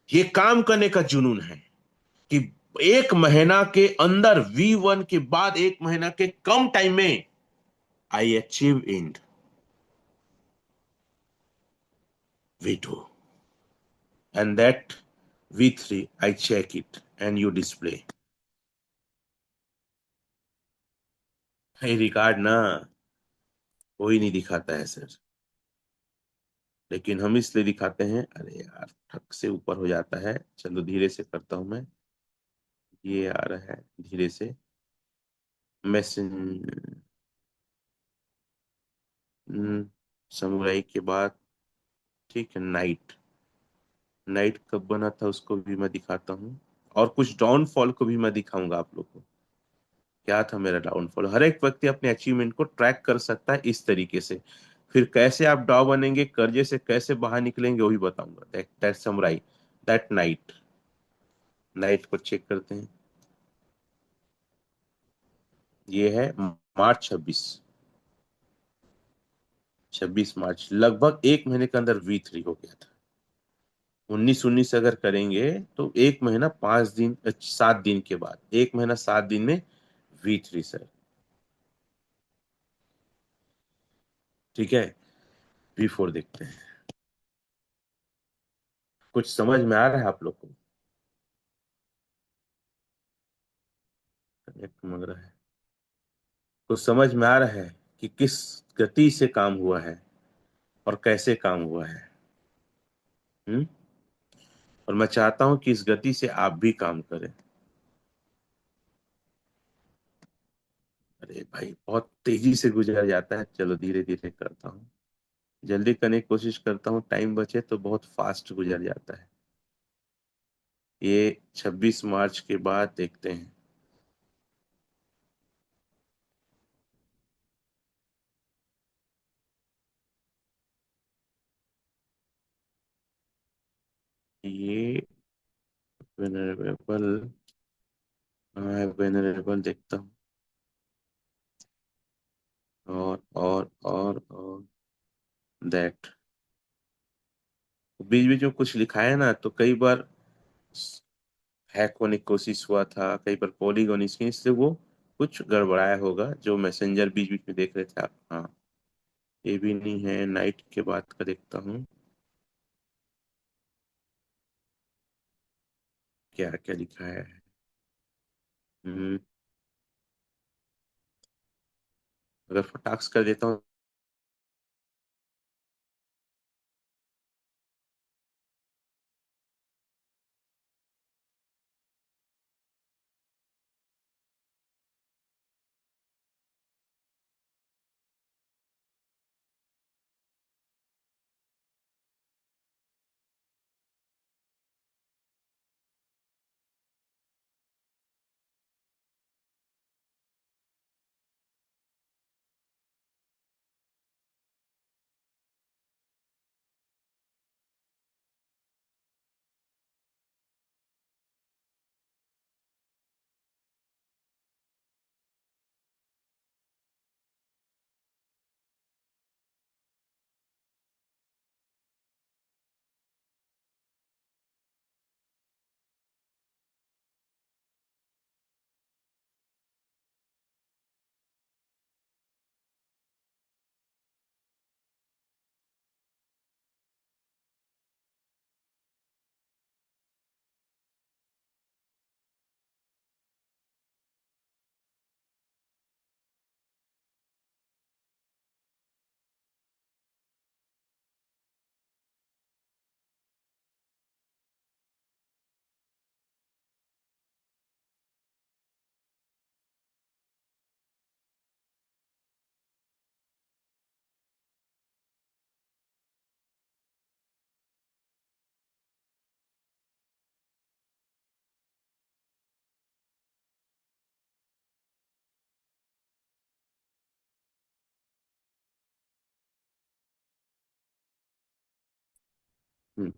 ये काम करने का जुनून है कि 1 महीना के अंदर V1 के बाद 1 महीना के कम टाइम में I achieve in V2, and that V3 I check it and you display। ये रिकॉर्ड ना कोई नहीं दिखाता है सर, लेकिन हम इसलिए दिखाते हैं, अरे यार ठक से ऊपर हो जाता है, चलो धीरे से करता हूं मैं। ये आ रहा है धीरे से। मैसेज समुराई के बाद, ठीक है, नाइट। नाइट कब बना था उसको भी मैं दिखाता हूँ, और कुछ डाउनफॉल को भी मैं दिखाऊंगा आप लोग को। क्या था मेरा डाउनफॉल, हर एक व्यक्ति अपने अचीवमेंट को ट्रैक कर सकता है इस तरीके से। फिर कैसे आप डॉ बनेंगे, कर्जे से कैसे बाहर निकलेंगे, वो भी बताऊंगा। That samurai, that night. Night को चेक करते हैं। ये है मार्च 26। 26 मार्च, लगभग 1 महीने के अंदर V3 हो गया था। 19 19 अगर करेंगे तो 1 महीना 5 दिन, 7 दिन के बाद, 1 महीना 7 दिन में V3 सर। ठीक है, V4 देखते हैं। कुछ समझ में आ रहा है आप लोग को? एक मग रहा है, कुछ समझ में आ रहा है कि किस गति से काम हुआ है और कैसे काम हुआ है। हम्म। और मैं चाहता हूं कि इस गति से आप भी काम करें। अरे भाई बहुत तेजी से गुजर जाता है, चलो धीरे धीरे करता हूँ। जल्दी करने की कोशिश करता हूँ, टाइम बचे तो बहुत फास्ट गुजर जाता है। ये 26 मार्च के बाद देखते हैं। ये वेनरेबल, वेनरेबल देखता हूँ। और दैट, बीच बीच में कुछ लिखा है ना, तो कई बार हैक होने की कोशिश हुआ था, कई बार पॉलीगॉन स्क्रीन से वो कुछ गड़बड़ाया होगा, जो मैसेंजर बीच बीच में देख रहे थे आप। हाँ, ये भी नहीं है, नाइट के बाद का देखता हूँ क्या क्या लिखा है। हम्म, अगर फटाक्स कर देता हूँ।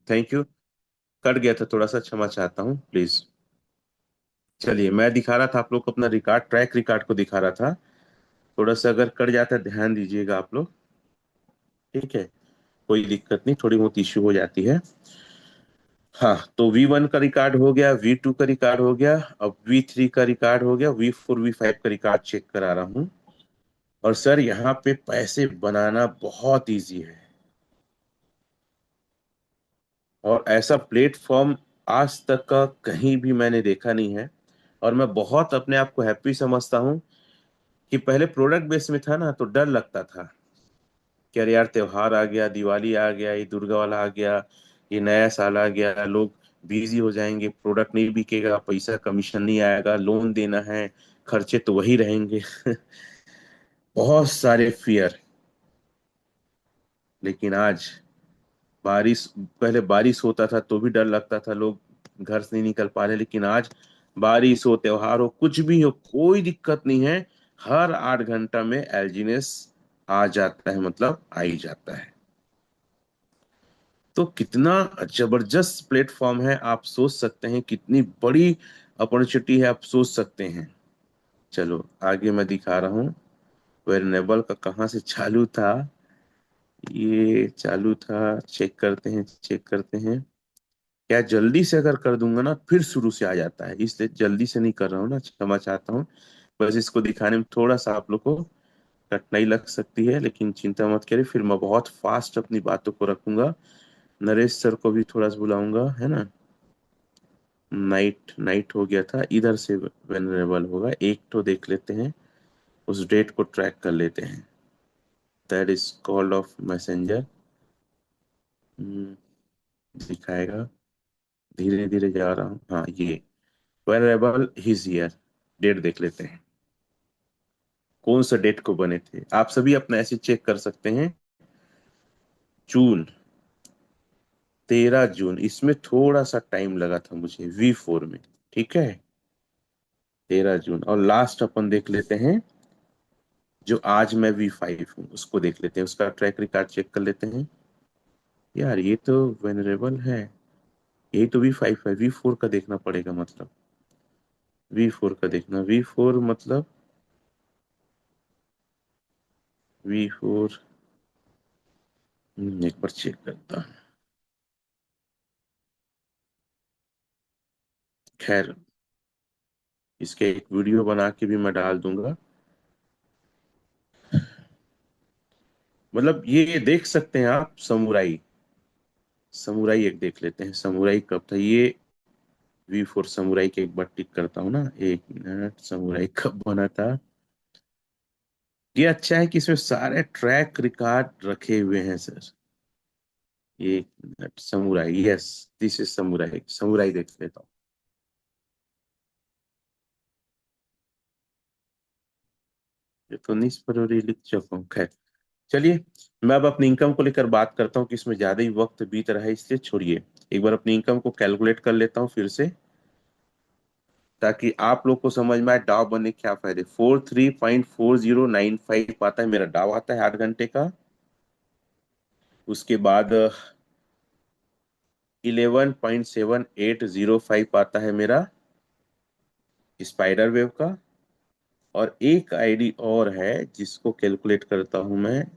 Thank you. कट गया था थोड़ा सा, क्षमा चाहता हूँ प्लीज। चलिए, मैं दिखा रहा था आप लोग को अपना रिकॉर्ड, ट्रैक रिकॉर्ड को दिखा रहा था। थोड़ा सा अगर कट जाता है ध्यान दीजिएगा आप लोग, ठीक है? कोई दिक्कत नहीं, थोड़ी बहुत इश्यू हो जाती है। हाँ, तो V1 का रिकॉर्ड हो गया, V2 का रिकॉर्ड हो गया, अब V3 का रिकॉर्ड हो गया, V4 V5 का रिकॉर्ड चेक करा रहा हूँ। और सर यहाँ पे पैसे बनाना बहुत इजी है, और ऐसा प्लेटफॉर्म आज तक का कहीं भी मैंने देखा नहीं है। और मैं बहुत अपने आप को हैप्पी समझता हूँ कि पहले प्रोडक्ट बेस में था ना, तो डर लगता था कि अरे यार त्योहार आ गया, दिवाली आ गया, ये दुर्गा वाला आ गया, ये नया साल आ गया, लोग बिजी हो जाएंगे, प्रोडक्ट नहीं बिकेगा, पैसा कमीशन नहीं आएगा, लोन देना है, खर्चे तो वही रहेंगे। बहुत सारे फियर। लेकिन आज बारिश, पहले बारिश होता था तो भी डर लगता था, लोग घर से नहीं निकल पा रहे, लेकिन आज बारिश हो, त्योहार हो, कुछ भी हो, कोई दिक्कत नहीं है। हर 8 घंटा में एलजीनेस आ जाता है, मतलब आ ही जाता है। तो कितना जबरदस्त प्लेटफॉर्म है, आप सोच सकते हैं कितनी बड़ी अपॉर्चुनिटी है, आप सोच सकते हैं। चलो आगे मैं दिखा रहा हूँ। वेरिएबल का कहाँ से चालू था, ये चालू था, चेक करते हैं, चेक करते हैं। क्या जल्दी से अगर कर दूंगा ना फिर शुरू से आ जाता है, इसलिए जल्दी से नहीं कर रहा हूँ ना, क्षमा चाहता हूँ। बस इसको दिखाने में थोड़ा सा आप लोग को कठिनाई लग सकती है, लेकिन चिंता मत करिए, फिर मैं बहुत फास्ट अपनी बातों को रखूंगा। नरेश सर को भी थोड़ा सा बुलाऊंगा, है ना। नाइट नाइट हो गया था, इधर से वेनरेबल होगा, एक तो देख लेते हैं, उस डेट को ट्रैक कर लेते हैं। That is called off messenger, दिखाएगा। धीरे धीरे जा रहा हूँ, हाँ ये वेनरेबल हिज ईयर। डेट देख लेते हैं, कौन सा डेट को बने थे, आप सभी अपना ऐसे चेक कर सकते हैं। जून, 13 जून, इसमें थोड़ा सा टाइम लगा था मुझे V4 में, ठीक है। 13 जून, और लास्ट अपन देख लेते हैं, जो आज मैं V5 हूँ उसको देख लेते हैं, उसका ट्रैक रिकॉर्ड चेक कर लेते हैं। यार ये तो वेनरेबल है, यही तो V5 है, V4 का देखना पड़ेगा, मतलब V4 का देखना, V4 मतलब V4, एक बार चेक करता हूँ। खैर, इसके एक वीडियो बना के भी मैं डाल दूंगा। मतलब ये देख सकते हैं आप, समुराई, समुराई एक देख लेते हैं, समुराई कब था ये। V4 समुराई के एक बार टिक करता हूँ ना, 1 मिनट, समुराई कब बना था। ये अच्छा है कि इसमें सारे ट्रैक रिकॉर्ड रखे हुए हैं sir. 1 minute, samurai, yes, this is samurai, samurai देख लेता हूँ। ये तो 19 फरवरी लिख चुका हूँ, खैर चलिए। मैं अब अपनी इनकम को लेकर बात करता हूँ कि इसमें ज्यादा ही वक्त बीत रहा है, इसलिए छोड़िए। एक बार अपनी इनकम को कैलकुलेट कर लेता हूँ फिर से, ताकि आप लोग को समझ में आए डाव बनने के क्या फायदे। 43.4095 आता है मेरा डाव, आता है 8 घंटे का। उसके बाद 11.7805 आता है मेरा स्पाइडर वेव का। और एक आईडी और है जिसको कैलकुलेट करता हूं मैं,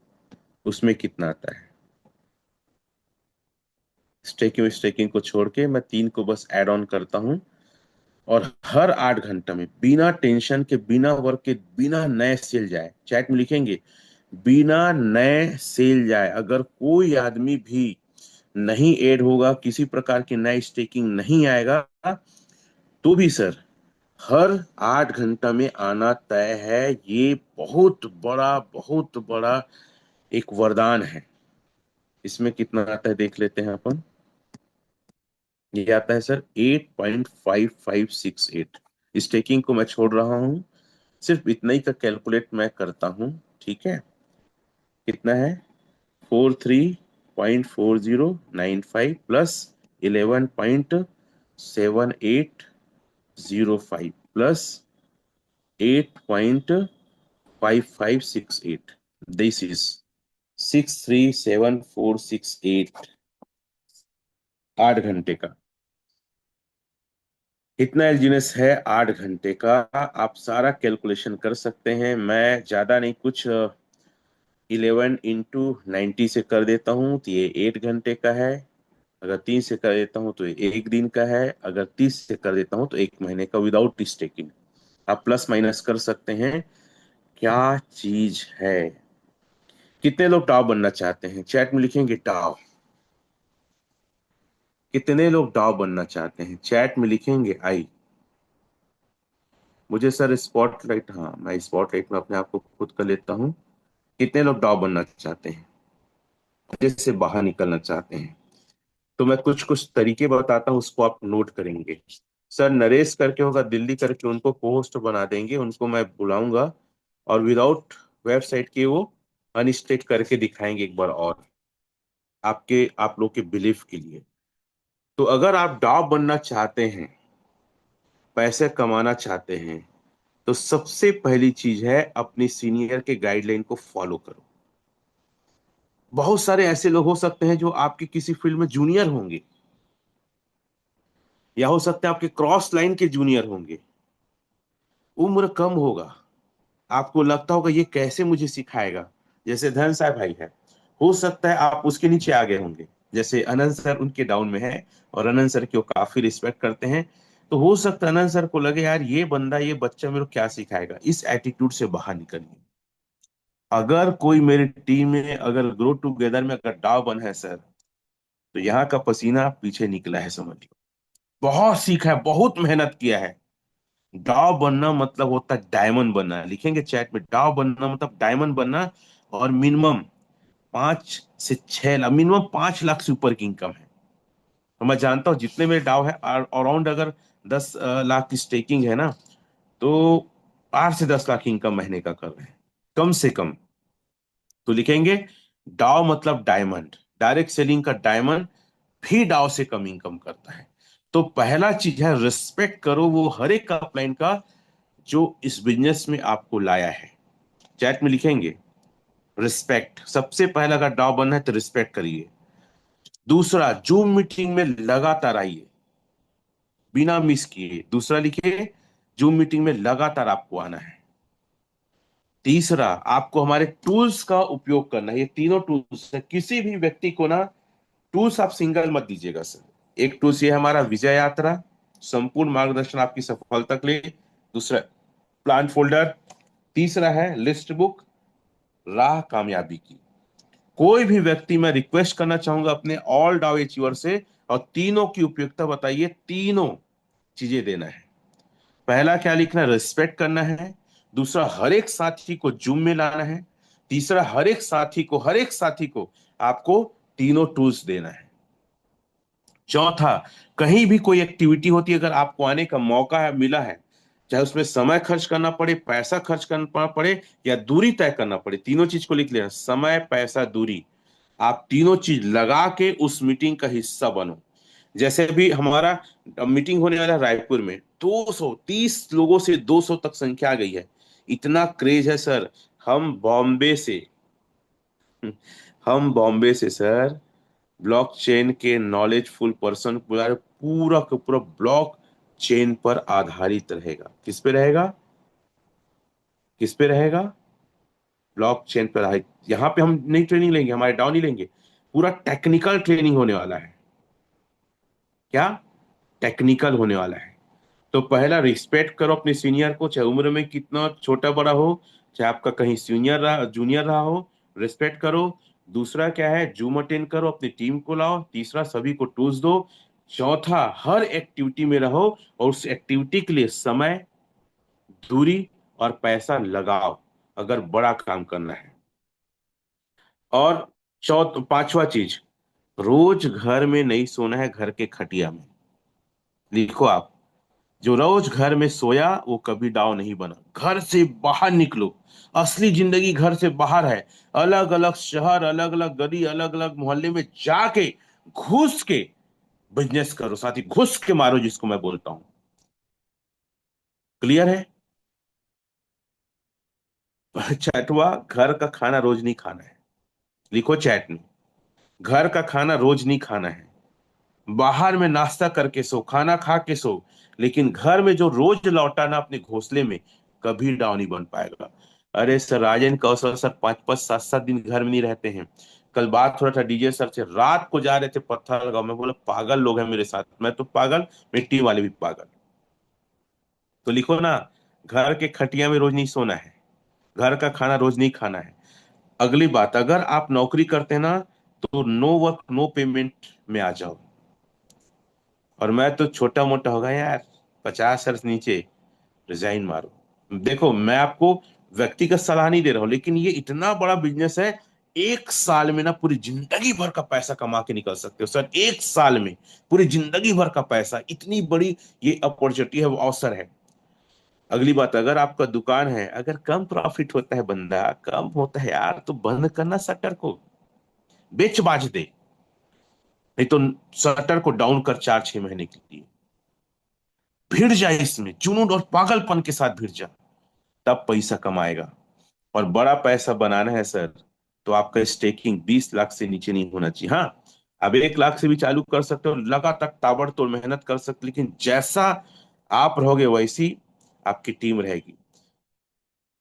उसमें कितना आता है। स्टेकिंग स्टेकिंग को छोड़ के मैं तीन को बस ऐड ऑन करता हूं। और हर 8 घंटा में बिना टेंशन के, बिना वर्क के, बिना नए सेल जाए, चैट में लिखेंगे, बिना नए सेल जाए, अगर कोई आदमी भी नहीं ऐड होगा, किसी प्रकार की नई स्टेकिंग नहीं आएगा, तो भी सर हर 8 घंटा में आना तय है। ये बहुत बड़ा एक वरदान है। इसमें कितना आता है देख लेते हैं अपन। ये आता है सर 8.5568। स्टेकिंग को मैं छोड़ रहा हूँ, सिर्फ इतना ही का कैलकुलेट मैं करता हूँ, ठीक है। कितना है, 43.4095 प्लस 11.7805 प्लस 8.5568, दिस इज 637468। 8 घंटे का, इतना एलजीनेस है 8 घंटे का। आप सारा कैलकुलेशन कर सकते हैं, मैं ज्यादा नहीं, कुछ 11 × 90 से कर देता हूँ तो ये 8 घंटे का है। अगर 30 से कर देता हूँ तो ये 1 दिन का है। अगर 30 से कर देता हूँ तो 1 महीने का विदाउट स्टेकिंग। आप प्लस माइनस कर सकते हैं। क्या चीज है। कितने लोग टाव बनना चाहते हैं, चैट में लिखेंगे टाव। कितने लोग टाव बनना चाहते हैं, चैट में लिखेंगे आई। मुझे सर स्पॉटलाइट, हाँ मैं स्पॉटलाइट में अपने आप को खुद कर लेता हूँ। कितने लोग टाव बनना चाहते हैं, जैसे बाहर निकलना चाहते हैं। तो मैं कुछ कुछ तरीके बताता हूँ, उसको आप नोट करेंगे। सर नरेश करके होगा दिल्ली करके, उनको पोस्ट बना देंगे, उनको मैं बुलाऊंगा और विदाउट वेबसाइट के वो अनस्टेट करके दिखाएंगे एक बार और, आपके आप लोग के बिलीफ के लिए। तो अगर आप डॉव बनना चाहते हैं, पैसे कमाना चाहते हैं, तो सबसे पहली चीज है अपनी सीनियर के गाइडलाइन को फॉलो करो। बहुत सारे ऐसे लोग हो सकते हैं जो आपके किसी फील्ड में जूनियर होंगे, या हो सकता है आपके क्रॉस लाइन के जूनियर होंगे। उम्र कम होगा, आपको लगता होगा ये कैसे मुझे सिखाएगा। जैसे धन साहब भाई है, हो सकता है आप उसके नीचे आ गए होंगे। जैसे अनंत सर उनके डाउन में है, और अनंत सर की वो काफी रिस्पेक्ट करते हैं। तो हो सकता है अनंत सर को लगे यार ये बंदा, ये बच्चा मेरे को क्या सिखाएगा, इस एटीट्यूड से बाहर निकलिए। अगर कोई मेरी टीम में अगर ग्रो टुगेदर में अगर डाव बना है सर, तो यहाँ का पसीना पीछे निकला है समझिए। बहुत सीखा है, बहुत मेहनत किया है। डाव बनना मतलब होता है डायमंड बनना, लिखेंगे चैट में, डाव बनना मतलब डायमंड बनना। और मिनिमम 5 से 6 लाख, मिनिमम 5 लाख से ऊपर की इनकम है। तो मैं जानता हूँ जितने मेरे डाव है अराउंड, अगर 10 लाख की स्टेकिंग है ना, तो 8 से 10 लाख की इनकम महीने का कर रहे हैं कम से कम। तो लिखेंगे डाव मतलब डायमंड, डायरेक्ट सेलिंग का डायमंड भी डाव से कम इनकम करता है। तो पहला चीज है रिस्पेक्ट करो वो हर एक का अपलाइन का, जो इस बिजनेस में आपको लाया है। चैट में लिखेंगे रिस्पेक्ट, सबसे पहला अगर डाव बनना है तो रिस्पेक्ट करिए। दूसरा, जूम मीटिंग में लगातार आइए, बिना मिस किए। दूसरा लिखिए, जूम मीटिंग में लगातार आपको आना है। तीसरा, आपको हमारे टूल्स का उपयोग करना है। ये तीनों टूल्स है, किसी भी व्यक्ति को ना टूल्स आप सिंगल मत दीजिएगा सर। एक टूल्स ये हमारा विजय यात्रा, संपूर्ण मार्गदर्शन आपकी सफलता के लिए। दूसरा प्लान फोल्डर। तीसरा है लिस्ट बुक, राह कामयाबी की। कोई भी व्यक्ति, मैं रिक्वेस्ट करना चाहूंगा अपने ऑल डाउ अचीवर से, और तीनों की उपयोगिता बताइए। तीनों चीजें देना है। पहला क्या लिखना है, रिस्पेक्ट करना है। दूसरा, हर एक साथी को जूम में लाना है। तीसरा, हर एक साथी को आपको तीनों टूल्स देना है। चौथा, कहीं भी कोई एक्टिविटी होती है, अगर आपको आने का मौका है, मिला है, चाहे उसमें समय खर्च करना पड़े, पैसा खर्च करना पड़े, या दूरी तय करना पड़े, तीनों चीज को लिख लेना, समय पैसा दूरी। आप तीनों चीज लगा के उस मीटिंग का हिस्सा बनो। जैसे अभी हमारा मीटिंग होने वाला है रायपुर में, 230 लोगों से 200 तक संख्या आ गई है। इतना क्रेज है सर। हम बॉम्बे से हम बॉम्बे से सर ब्लॉकचेन के नॉलेजफुल पर्सन बुला रहे। पूरा का पूरा ब्लॉक चेन पर आधारित रहेगा। किस पे रहेगा, किस पे रहेगा, ब्लॉक चेन पर आधारित। यहाँ पे हम नहीं ट्रेनिंग लेंगे, हमारे डाउन ही लेंगे। पूरा टेक्निकल ट्रेनिंग होने वाला है। क्या, टेक्निकल होने वाला है। तो पहला, रिस्पेक्ट करो अपने सीनियर को, चाहे उम्र में कितना छोटा बड़ा हो, चाहे आपका कहीं सीनियर रहा जूनियर रहा हो, रिस्पेक्ट करो। दूसरा क्या है, जूम अटेंड करो, अपनी टीम को लाओ। तीसरा, सभी को टूल्स दो। चौथा, हर एक्टिविटी में रहो, और उस एक्टिविटी के लिए समय, दूरी और पैसा लगाओ, अगर बड़ा काम करना है। और पांचवा चीज, रोज घर में नहीं सोना है, घर के खटिया में। लिखो आप, जो रोज घर में सोया वो कभी डाव नहीं बना। घर से बाहर निकलो, असली जिंदगी घर से बाहर है। अलग अलग शहर, अलग अलग गली, अलग अलग मोहल्ले में जाके घुस के बिजनेस करो साथी, घुस के मारो, जिसको मैं बोलता हूं। क्लियर है। चैटवा, घर का खाना रोज नहीं खाना है। लिखो चैट में, घर का खाना रोज नहीं खाना है। बाहर में नाश्ता करके सो, खाना खा के सो, लेकिन घर में जो रोज लौटाना अपने घोंसले में, कभी डाउन नहीं बन पाएगा। अरे सर, राजन कौशल सर 5-5 7-7 दिन घर में नहीं रहते हैं। कल बात हो रहा था डीजे सर से, रात को जा रहे थे पत्थर लगाओ, मैं बोला पागल लोग हैं मेरे साथ, मैं तो पागल, मिट्टी वाले भी पागल। तो लिखो ना, घर के खटिया में रोज नहीं सोना है, घर का खाना रोज नहीं खाना है। अगली बात, अगर आप नौकरी करते हैं ना, तो नो वर्क नो पेमेंट में आ जाओ। और मैं तो छोटा मोटा होगा यार, 50 वर्ष नीचे, रिजाइन मारो। देखो मैं आपको व्यक्तिगत सलाह नहीं दे रहा हूं, लेकिन ये इतना बड़ा बिजनेस है, 1 साल में ना पूरी जिंदगी भर का पैसा कमा के निकल सकते हो सर। 1 साल में पूरी जिंदगी भर का पैसा, इतनी बड़ी ये अपॉर्चुनिटी है, वो अवसर है। अगली बात, अगर आपका दुकान है, अगर कम प्रॉफिट होता है, बंदा कम होता है यार, तो बंद करना शटर को, बेच बाज दे, नहीं तो शटर को डाउन कर 4-6 महीने के लिए, भिड़ जाए इसमें जुनून और पागलपन के साथ भिड़ जा, तब पैसा कमाएगा। और बड़ा पैसा बनाना है सर, तो आपका स्टेकिंग 20 लाख से नीचे नहीं होना चाहिए। हाँ, अब 1 लाख से भी चालू कर सकते हो, लगातार ताबड़तोड़ मेहनत कर सकते, लेकिन जैसा आप रहोगे वैसी आपकी टीम रहेगी।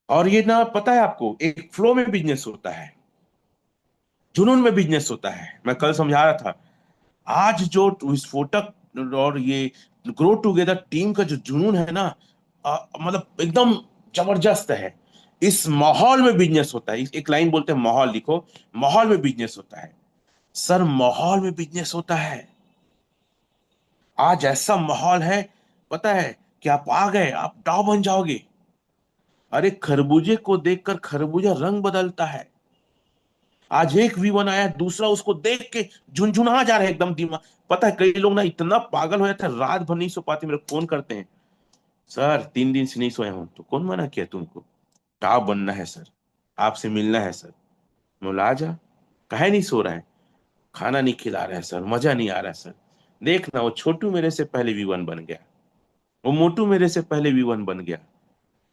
और ये ना, पता है आपको, एक फ्लो में बिजनेस होता है, जुनून में बिजनेस होता है। मैं कल समझा रहा था, आज जो विस्फोटक और ये ग्रो टुगेदर टीम का जो जुनून है ना, मतलब एकदम जबरदस्त है। इस माहौल में बिजनेस होता है, एक लाइन बोलते हैं माहौल, लिखो, माहौल में बिजनेस होता है सर, माहौल में बिजनेस होता है। आज ऐसा माहौल है, पता है कि आप आ गए, आप दाव बन जाओगे। अरे खरबूजे को देखकर खरबूजा रंग बदलता है। आज एक V1 आया, दूसरा उसको देख के झुनझुना जा रहा है एकदम दिमाग। पता है, कई लोग ना इतना पागल हो जाते हैं, रात भर नहीं सो पाते, मेरे फोन करते हैं, सर 3 दिन से नहीं सोया हूं। तो कौन मना किया तुमको? टॉप बनना है सर, आपसे मिलना है सर। मैं बोला आ जा। काहे नहीं सो रहा है? खाना नहीं खिला रहा है सर, मजा नहीं आ रहा है सर। देखना, वो छोटू मेरे से पहले V1 बन गया, वो मोटू मेरे से पहले V1 बन गया,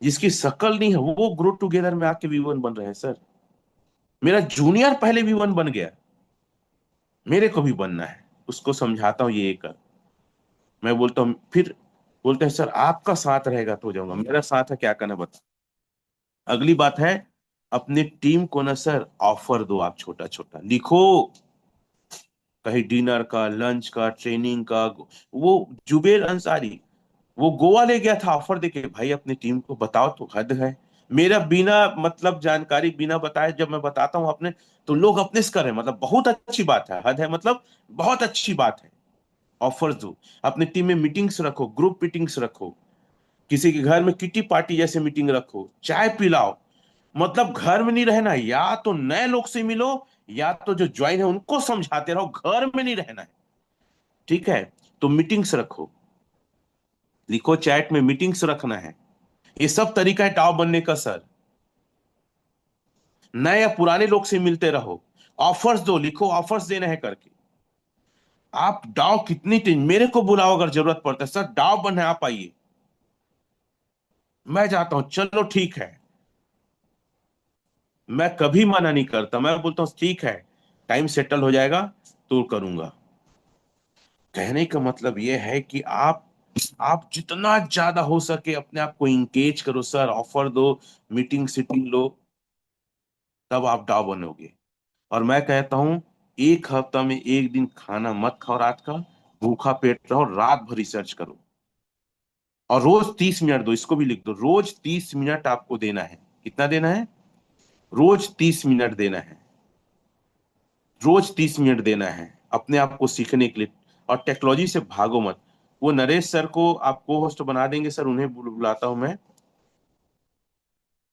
जिसकी शक्ल नहीं है वो ग्रो टुगेदर में आके V1 बन रहे हैं सर। मेरा जूनियर पहले V1 बन गया, मेरे को भी बनना है। उसको समझाता हूँ ये कर, मैं बोलता हूँ फिर, बोलते हैं सर आपका साथ रहेगा तो हो जाऊंगा, मेरा साथ है क्या करना बता। अगली बात है, अपने टीम को ना सर ऑफर दो, आप छोटा छोटा लिखो, कहीं डिनर का, लंच का, ट्रेनिंग का। वो जुबेर अंसारी, वो गोवा ले गया था ऑफर देके, भाई अपनी टीम को बताओ, तो हद है। मेरा बिना मतलब जानकारी, बिना बताए जब मैं बताता हूँ अपने, तो लोग अपने से कर रहे हैं, मतलब बहुत अच्छी बात है, हद है, मतलब बहुत अच्छी बात है। ऑफर्स दो, अपनी टीम में मीटिंग्स रखो, ग्रुप मीटिंग्स रखो, किसी के घर में किटी पार्टी जैसे मीटिंग रखो, चाय पिलाओ। मतलब घर में नहीं रहना, या तो नए लोग से मिलो, या तो जो ज्वाइन है उनको समझाते रहो, घर में नहीं रहना है। ठीक है, तो मीटिंग्स रखो, लिखो चैट में मीटिंग्स रखना है। ये सब तरीका है टॉप बनने का सर। नए या पुराने लोग से मिलते रहो, ऑफर्स दो, लिखो ऑफर्स देना है करके। आप डाव कितनी टीम, मेरे को बुलाओ अगर जरूरत पड़ता है, सर डाव बनना है आप आइए, मैं जाता हूं, चलो ठीक है। मैं कभी मना नहीं करता, मैं बोलता हूँ ठीक है, टाइम सेटल हो जाएगा तो करूंगा। कहने का मतलब यह है कि आप जितना ज्यादा हो सके अपने आप को इंगेज करो सर, ऑफर दो, मीटिंग सीटिंग लो, तब आप डाव बनोगे। और मैं कहता हूं, एक हफ्ता में एक दिन खाना मत खाओ रात का, भूखा पेट रहो, रात भर रिसर्च करो। और रोज 30 मिनट दो, इसको भी लिख दो, रोज 30 मिनट आपको देना है। कितना देना है? रोज 30 मिनट देना है, रोज 30 मिनट देना है अपने आप को सीखने के लिए। और टेक्नोलॉजी से भागो मत। वो नरेश सर को आप को होस्ट बना देंगे सर, उन्हें बुलाता हूं मैं।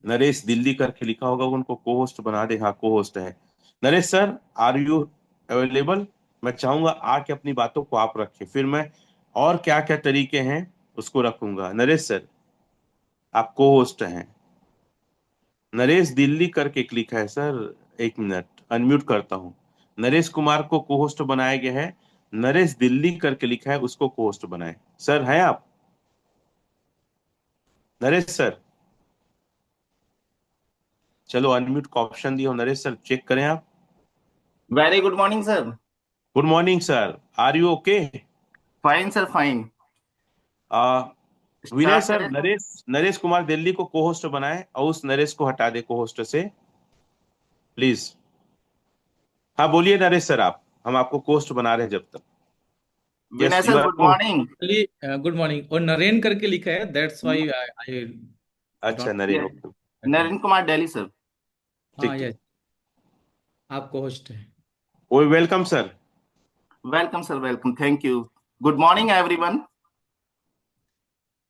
नरेश दिल्ली करके लिखा होगा, उनको को होस्ट बना दे। हाँ, को होस्ट है Naresh sir, are you available? मैं चाहूंगा आके अपनी बातों को आप रखें, फिर मैं और क्या क्या तरीके हैं उसको रखूंगा। नरेश सर, आप को होस्ट हैं। नरेश दिल्ली करके क्लिक है सर, 1 मिनट अनम्यूट करता हूँ। नरेश कुमार को को होस्ट बनाया गया है, नरेश दिल्ली करके लिखा है, उसको को होस्ट बनाए। सर हैं आप? नरेश सर, चलो अनम्यूट का ऑप्शन दिया हो, नरेश सर चेक करें आप। Very good morning sir. Good morning sir, are you okay? Fine sir fine. आ, विनय स्टार्ट सर, करें। नरेश नरेश कुमार दिल्ली को को होस्ट बनाए और उस नरेश को हटा दे को होस्ट से, प्लीज। हाँ बोलिए नरेश सर, आप, हम आपको को होस्ट बना रहे हैं जब तक। Yes, Vinay you sir are good को। मॉर्निंग। गुड मॉर्निंग, और नरेन करके लिखा है, दैट्स व्हाई आई अच्छा, not Naren, okay. Attend. Narendra Kumar Delhi sir. हाँ, ठीक ठीक। यस, आपको होस्ट है। Oh, welcome sir. Welcome sir, welcome, thank you. Good morning everyone.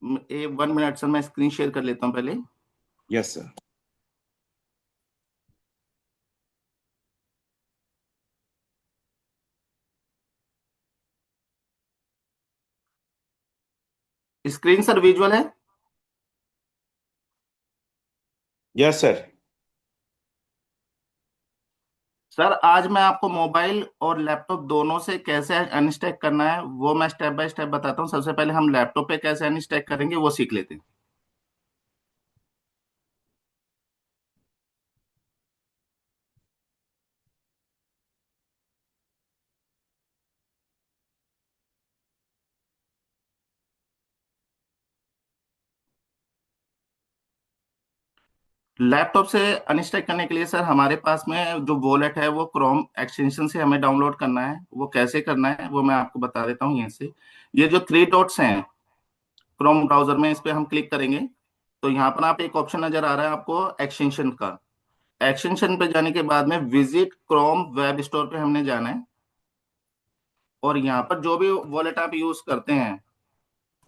1 minute sir, मैं स्क्रीन शेयर कर लेता हूँ पहले। Yes sir. Screen sir visual है। Yes sir. सर आज मैं आपको मोबाइल और लैपटॉप दोनों से कैसे अनस्टैक करना है वो मैं स्टेप बाय स्टेप बताता हूँ। सबसे पहले हम लैपटॉप पे कैसे अनस्टैक करेंगे वो सीख लेते हैं। लैपटॉप से अनस्टैक करने के लिए सर हमारे पास में जो वॉलेट है वो क्रोम एक्सटेंशन से हमें डाउनलोड करना है। वो कैसे करना है वो मैं आपको बता देता हूँ यहाँ से। ये जो 3 डॉट्स हैं क्रोम ब्राउजर में, इस पे हम क्लिक करेंगे तो यहाँ पर आप एक ऑप्शन नजर आ रहा है आपको एक्सटेंशन का। एक्सटेंशन पे जाने के बाद में विजिट क्रोम वेब स्टोर पे हमने जाना है और यहाँ पर जो भी वॉलेट आप यूज करते हैं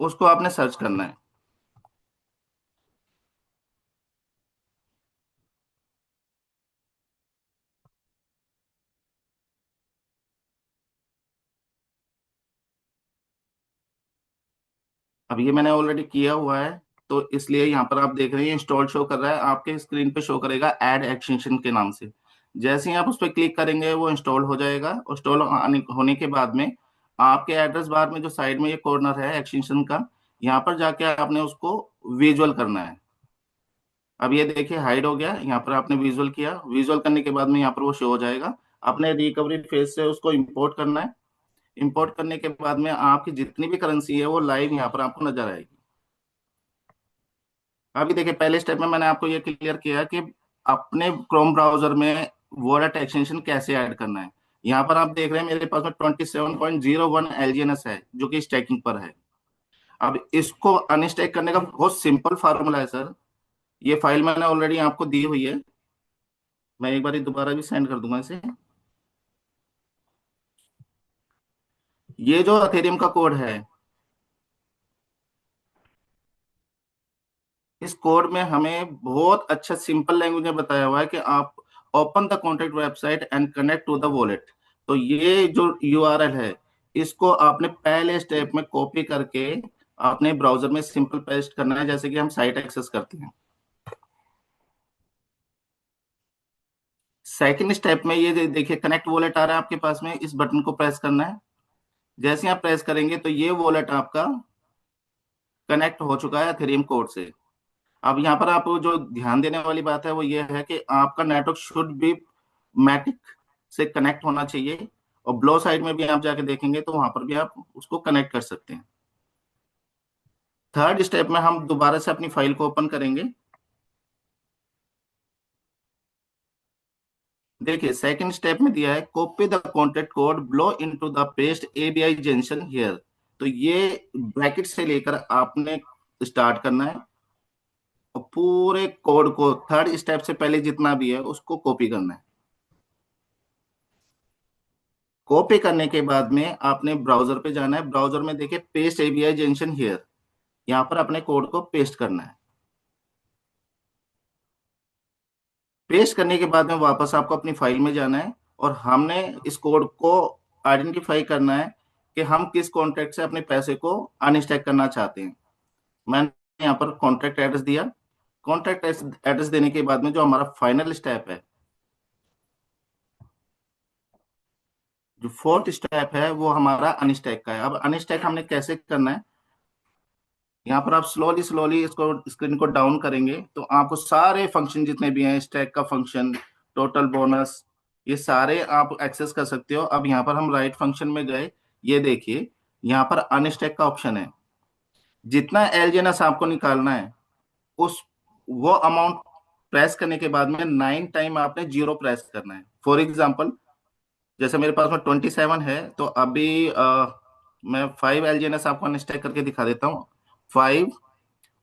उसको आपने सर्च करना है। अब ये मैंने ऑलरेडी किया हुआ है तो इसलिए यहाँ पर आप देख रहे हैं इंस्टॉल शो कर रहा है, आपके स्क्रीन पे शो करेगा ऐड एक्सटेंशन के नाम से। जैसे ही आप उस पर क्लिक करेंगे वो इंस्टॉल हो जाएगा। इंस्टॉल होने के बाद में आपके एड्रेस बार में जो साइड में ये कॉर्नर है एक्सटेंशन का, यहाँ पर जाके आपने उसको विजुअल करना है। अब ये देखिए हाइड हो गया, यहाँ पर आपने विजुअल किया। विजुअल करने के बाद में यहाँ पर वो शो हो जाएगा। अपने रिकवरी फेज से उसको इंपोर्ट करना है। इंपोर्ट करने के बाद में आपकी जितनी भी करेंसी है वो लाइव यहाँ पर आपको नजर आएगी। अभी देखिए पहले स्टेप में मैंने आपको ये क्लियर किया कि अपने क्रोम ब्राउजर में वॉलेट एक्सटेंशन कैसे ऐड करना है। यहाँ पर आप देख रहे हैं मेरे पास में 27.01 LGNS है जो कि स्टैकिंग पर है। अब इसको अनस्टैक करने का बहुत सिंपल फार्मूला है सर। ये फाइल मैंने ऑलरेडी आपको दी हुई है, मैं एक बार दोबारा भी सेंड कर दूंगा इसे। ये जो अथेरियम का कोड है, इस कोड में हमें बहुत अच्छा सिंपल लैंग्वेज में बताया हुआ है कि आप open the contact website and connect to the wallet. तो ये जो URL है इसको आपने पहले स्टेप में कॉपी करके अपने ब्राउजर में सिंपल पेस्ट करना है, जैसे कि हम साइट एक्सेस करते हैं। सेकंड स्टेप में ये देखिए कनेक्ट वॉलेट आ रहा है आपके पास में, इस बटन को प्रेस करना है। जैसे ही आप प्रेस करेंगे तो ये वॉलेट आपका कनेक्ट हो चुका है एथेरियम कोड से। अब यहाँ पर आप जो ध्यान देने वाली बात है वो ये है कि आपका नेटवर्क शुड बी मैटिक से कनेक्ट होना चाहिए। और ब्लो साइड में भी आप जाके देखेंगे तो वहां पर भी आप उसको कनेक्ट कर सकते हैं। थर्ड स्टेप में हम दोबारा से अपनी फाइल को ओपन करेंगे। देखिए सेकंड स्टेप में दिया है copy the contact code blow into the paste ABI junction here. तो ये ब्रैकेट से लेकर आपने स्टार्ट करना है और पूरे कोड को थर्ड स्टेप से पहले जितना भी है उसको कॉपी करना है। कॉपी करने के बाद में आपने ब्राउजर पे जाना है। ब्राउजर में देखिए पेस्ट ABI जंक्शन हियर, यहाँ पर अपने कोड को पेस्ट करना है। पेस्ट करने के बाद में वापस आपको अपनी फाइल में जाना है और हमने इस कोड को आइडेंटिफाई करना है कि हम किस कॉन्ट्रैक्ट से अपने पैसे को अनस्टैक करना चाहते हैं। मैंने यहाँ पर कॉन्ट्रैक्ट एड्रेस दिया। कॉन्ट्रैक्ट एड्रेस देने के बाद में जो हमारा फाइनल स्टेप है, जो फोर्थ स्टेप है वो हमारा अनस्टैक का है। अब अनस्टैक हमने कैसे करना है, यहाँ पर आप स्लोली स्लोली इसको स्क्रीन को डाउन करेंगे तो आपको सारे फंक्शन जितने भी हैं, स्टैक का फंक्शन, टोटल बोनस, ये सारे आप एक्सेस कर सकते हो। अब यहाँ पर हम राइट फंक्शन में गए, ये देखिए यहाँ पर अनस्टैक का ऑप्शन है। जितना एलजीएनएस आपको निकालना है, उस वो अमाउंट प्रेस करने के बाद में 9 टाइम आपने जीरो प्रेस करना है। फॉर एग्जाम्पल, जैसे मेरे पास में 27 है, तो अभी मैं 5 एलजीएनएस आपको अनस्टैक करके दिखा देता हूँ। 5,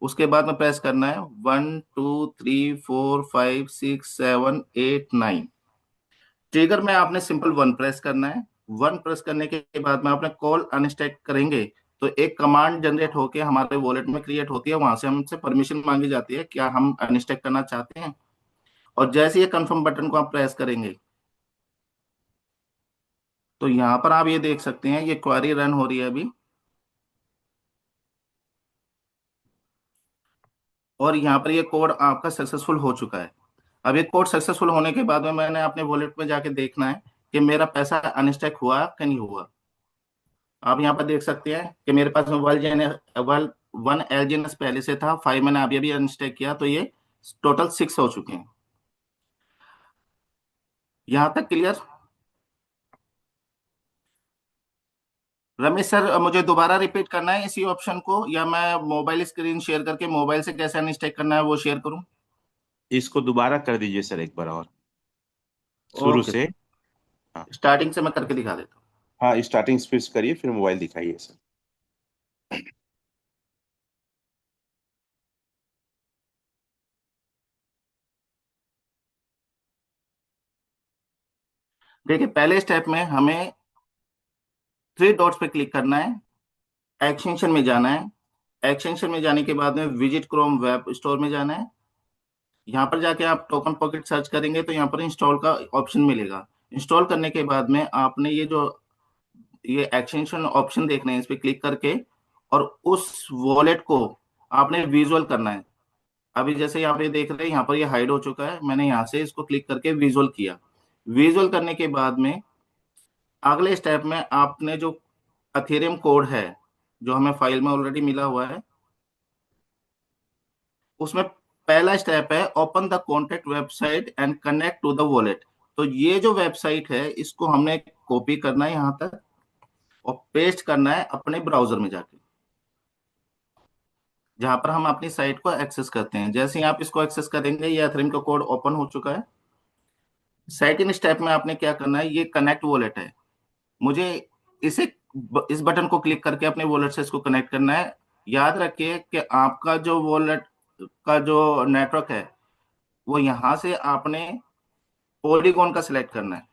उसके बाद में प्रेस करना है 1 2 3 4 5 6 7 8 9। ट्रिगर में आपने सिंपल 1 प्रेस करना है। 1 प्रेस करने के बाद में आपने कॉल अनस्टैक करेंगे, तो एक कमांड जनरेट होके हमारे वॉलेट में क्रिएट होती है। वहां से हमसे परमिशन मांगी जाती है, क्या हम अनस्टैक करना चाहते हैं। और जैसे ये कंफर्म बटन को आप प्रेस करेंगे, तो यहाँ पर आप ये देख सकते हैं, ये क्वेरी रन हो रही है अभी। और यहाँ पर ये कोड आपका सक्सेसफुल हो चुका है। अब ये कोड सक्सेसफुल होने के बाद में मैंने अपने वॉलेट में जाके देखना है कि मेरा पैसा अनस्टैक हुआ कि नहीं हुआ। आप यहाँ पर देख सकते हैं कि मेरे पास में वन वन एलजीएनएस पहले से था, 5 मैंने अभी अभी अनस्टैक किया, तो ये टोटल 6 हो चुके हैं। यहाँ तक क्लियर? रमेश सर, मुझे दोबारा रिपीट करना है इसी ऑप्शन को, या मैं मोबाइल स्क्रीन शेयर करके मोबाइल से कैसे अनस्टैक करना है वो शेयर करूँ? इसको दोबारा कर दीजिए सर एक बार और, शुरू ओके से। सर, हाँ। स्टार्टिंग से मैं करके दिखा देता हूँ। हाँ, स्टार्टिंग स्पीच करिए, फिर मोबाइल दिखाइए सर। देखिए, पहले स्टेप में हमें 3 डॉट्स पे क्लिक करना है, एक्सटेंशन में जाना है। एक्सटेंशन में जाने के बाद में विजिट क्रोम वेब स्टोर में जाना है। यहाँ पर जाके आप टोकन पॉकेट सर्च करेंगे तो यहाँ पर इंस्टॉल का ऑप्शन मिलेगा। इंस्टॉल करने के बाद में आपने ये एक्सटेंशन ऑप्शन देखना है, इस पे क्लिक करके, और उस वॉलेट को आपने विजुअल करना है। अभी जैसे यहाँ पे देख रहे हैं, यहाँ पर ये हाइड हो चुका है। मैंने यहाँ से इसको क्लिक करके विजुअल किया। विजुअल करने के बाद में अगले स्टेप में आपने जो अथेरियम कोड है, जो हमें फाइल में ऑलरेडी मिला हुआ है, उसमें पहला स्टेप है open the contact website and connect to the wallet. तो ये जो वेबसाइट है, इसको हमने कॉपी करना है यहाँ तक और पेस्ट करना है अपने ब्राउजर में जाके, जहां पर हम अपनी साइट को एक्सेस करते हैं। जैसे ही आप इसको एक्सेस करेंगे, ये एथेरियम का कोड ओपन हो चुका है। सेकंड स्टेप में आपने क्या करना है, ये कनेक्ट वॉलेट है, मुझे इसे इस बटन को क्लिक करके अपने वॉलेट से इसको कनेक्ट करना है। याद रखिए कि आपका जो वॉलेट का जो नेटवर्क है, वो यहाँ से आपने पॉलीगॉन का सिलेक्ट करना है।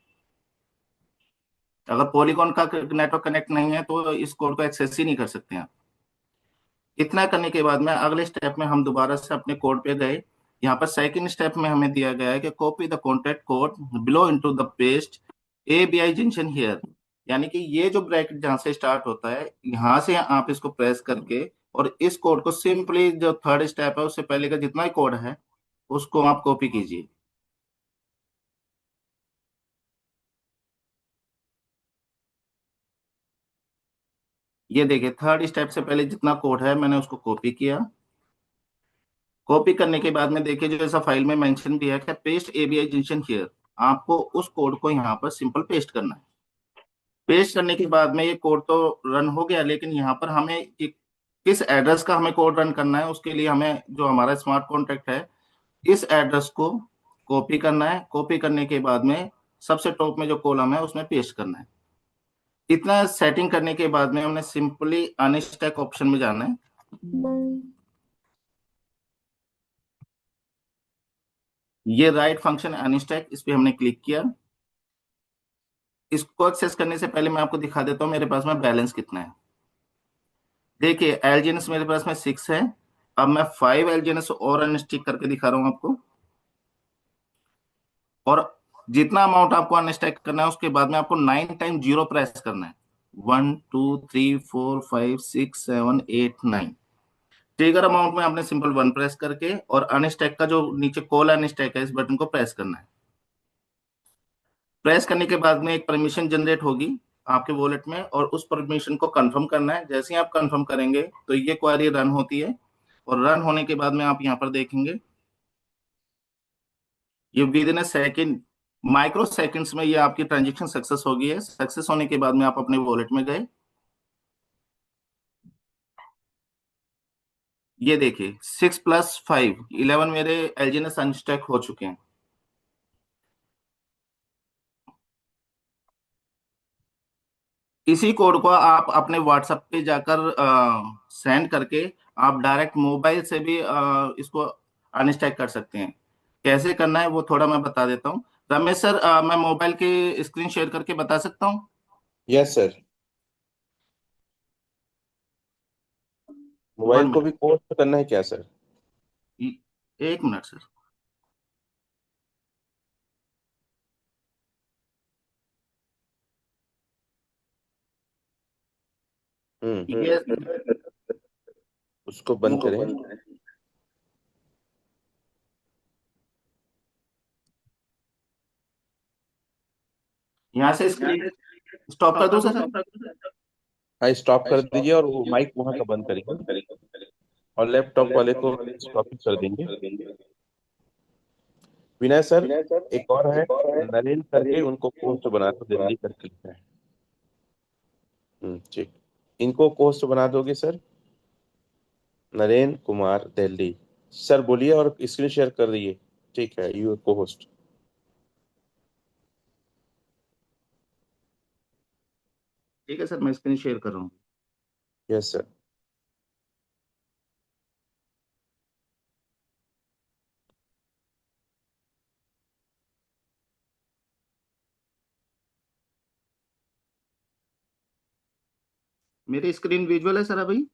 अगर पॉलीगॉन का नेटवर्क कनेक्ट नहीं है तो इस कोड को एक्सेस ही नहीं कर सकते आप। इतना करने के बाद में अगले स्टेप में हम दोबारा से अपने कोड पे गए। यहाँ पर सेकंड स्टेप में हमें दिया गया है कि copy the contact code below into the paste A B I junction here. यानी कि ये जो ब्रैकेट जहाँ से स्टार्ट होता है, यहाँ से आप इसको प्रेस करके और इस कोड को सिंपली, जो थर्ड स्टेप है उससे पहले का जितना ही कोड है, उसको आप कॉपी कीजिए। ये देखिए, थर्ड स्टेप से पहले जितना कोड है मैंने उसको कॉपी किया। कॉपी करने के बाद में देखिए, जो ऐसा फाइल में मेंशन भी है कि पेस्ट एबीआई जंक्शन हियर, आपको उस कोड को यहाँ पर सिंपल पेस्ट करना है। पेस्ट करने के बाद में ये कोड तो रन हो गया, लेकिन यहाँ पर हमें किस एड्रेस का हमें कोड रन करना है, उसके लिए हमें जो हमारा स्मार्ट कॉन्ट्रैक्ट है, इस एड्रेस को कॉपी करना है। कॉपी करने के बाद में सबसे टॉप में जो कॉलम है उसमें पेस्ट करना है। इतना सेटिंग करने के बाद में हमने सिंपली अनस्टैक ऑप्शन में जाना है। ये राइट फंक्शन अनस्टैक, इस पे हमने क्लिक किया। इसको एक्सेस करने से पहले मैं आपको दिखा देता हूँ मेरे पास में बैलेंस कितना है। देखिए, एलजीएनएस मेरे पास में 6 है। अब मैं 5 एलजीएनएस और अनस्टिक करके दिखा रहा हूँ आपको। और जितना अमाउंट आपको अनस्टैक करना है, उसके बाद में आपको 9 टाइम जीरो प्रेस करना है। 1 2 3 4 5 6 7 8 9। ट्रिगर अमाउंट में आपने सिंपल 1 प्रेस करके और अनस्टैक का जो नीचे कॉल अनस्टैक है, इस बटन को प्रेस करना है। प्रेस करने के बाद में एक परमिशन जनरेट होगी आपके वॉलेट में, और उस परमिशन को कंफर्म करना है। जैसे ही आप कंफर्म करेंगे तो ये क्वेरी रन होती है, और रन होने के बाद में आप यहाँ पर देखेंगे, ये with in a second, micro seconds में ये आपकी ट्रांजेक्शन सक्सेस हो गई है। सक्सेस होने के बाद में आप अपने वॉलेट में गए, ये देखिए 6+5 11 मेरे एलजीएनएस अनस्टैक हो चुके हैं। इसी कोड को आप अपने व्हाट्सएप पे जाकर सेंड करके आप डायरेक्ट मोबाइल से भी इसको अनस्टैक कर सकते हैं। कैसे करना है वो थोड़ा मैं बता देता हूँ। रमेश सर, मैं मोबाइल की स्क्रीन शेयर करके बता सकता हूँ। Yes sir. वन मोबाइल को भी मिनट कोर्स करना है क्या सर? एक मिनट सर। ये उसको बंद करें। यहाँ से स्क्रीन स्टॉप कर दूं सर? हाँ, स्टॉप कर दीजिए और वो माइक वहाँ का बंद करिए, और लैपटॉप वाले को स्टॉप कर देंगे। विनय सर, एक और है नरेंद्र करके, उनको पोस्ट बना दो, दिल्ली करके लिखा है। ठीक। इनको पोस्ट बना दोगे सर? नरेंद्र कुमार दिल्ली। सर बोलिए और स्क्रीन शेयर कर दिए। ठीक है, यू को होस्ट। ठीक है सर, मैं स्क्रीन शेयर कर रहा हूँ। Yes sir. मेरी स्क्रीन विजुअल है सर अभी?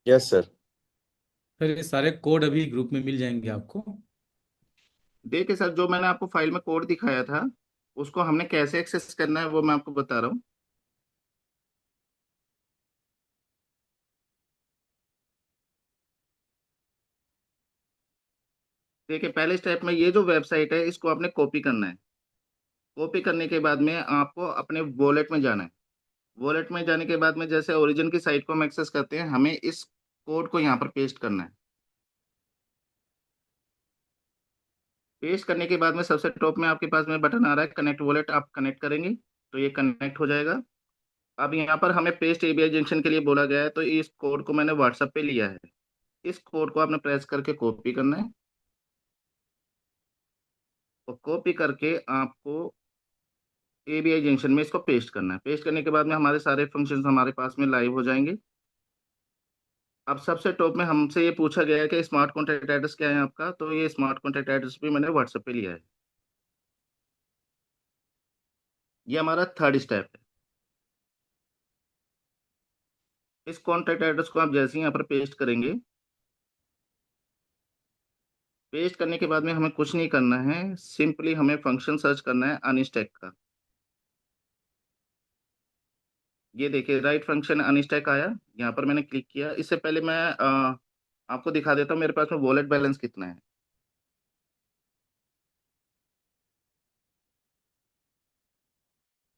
Yes sir. फिर ये सारे कोड अभी ग्रुप में मिल जाएंगे आपको। देखिए सर, जो मैंने आपको फाइल में कोड दिखाया था उसको हमने कैसे एक्सेस करना है वो मैं आपको बता रहा हूँ। देखिए, पहले स्टेप में ये जो वेबसाइट है इसको आपने कॉपी करना है। कॉपी करने के बाद में आपको अपने वॉलेट में जाना है। वॉलेट में जाने के बाद में जैसे ओरिजिन की साइट को हम एक्सेस करते हैं, हमें इस कोड को यहाँ पर पेस्ट करना है। पेस्ट करने के बाद में सबसे टॉप में आपके पास में बटन आ रहा है कनेक्ट वॉलेट, आप कनेक्ट करेंगे तो ये कनेक्ट हो जाएगा। अब यहाँ पर हमें पेस्ट एबीआई जंक्शन के लिए बोला गया है, तो इस कोड को मैंने व्हाट्सएप पे लिया है। इस कोड को आपने प्रेस करके कॉपी करना है और कॉपी करके आपको एबीआई जंक्शन में इसको पेस्ट करना है। पेस्ट करने के बाद में हमारे सारे फंक्शंस हमारे पास में लाइव हो जाएंगे। अब सबसे टॉप में हमसे ये पूछा गया है कि स्मार्ट कॉन्टैक्ट एड्रेस क्या है आपका, तो ये स्मार्ट कॉन्टैक्ट एड्रेस भी मैंने व्हाट्सएप पे लिया है। ये हमारा थर्ड स्टेप है। इस कॉन्टैक्ट एड्रेस को आप जैसे ही यहाँ पर पेस्ट करेंगे, पेस्ट करने के बाद में हमें कुछ नहीं करना है, सिंपली हमें फंक्शन सर्च करना है अनस्टैक का। ये देखिए राइट फंक्शन अनस्टैक आया, यहाँ पर मैंने क्लिक किया। इससे पहले मैं आपको दिखा देता हूँ मेरे पास में वॉलेट बैलेंस कितना है।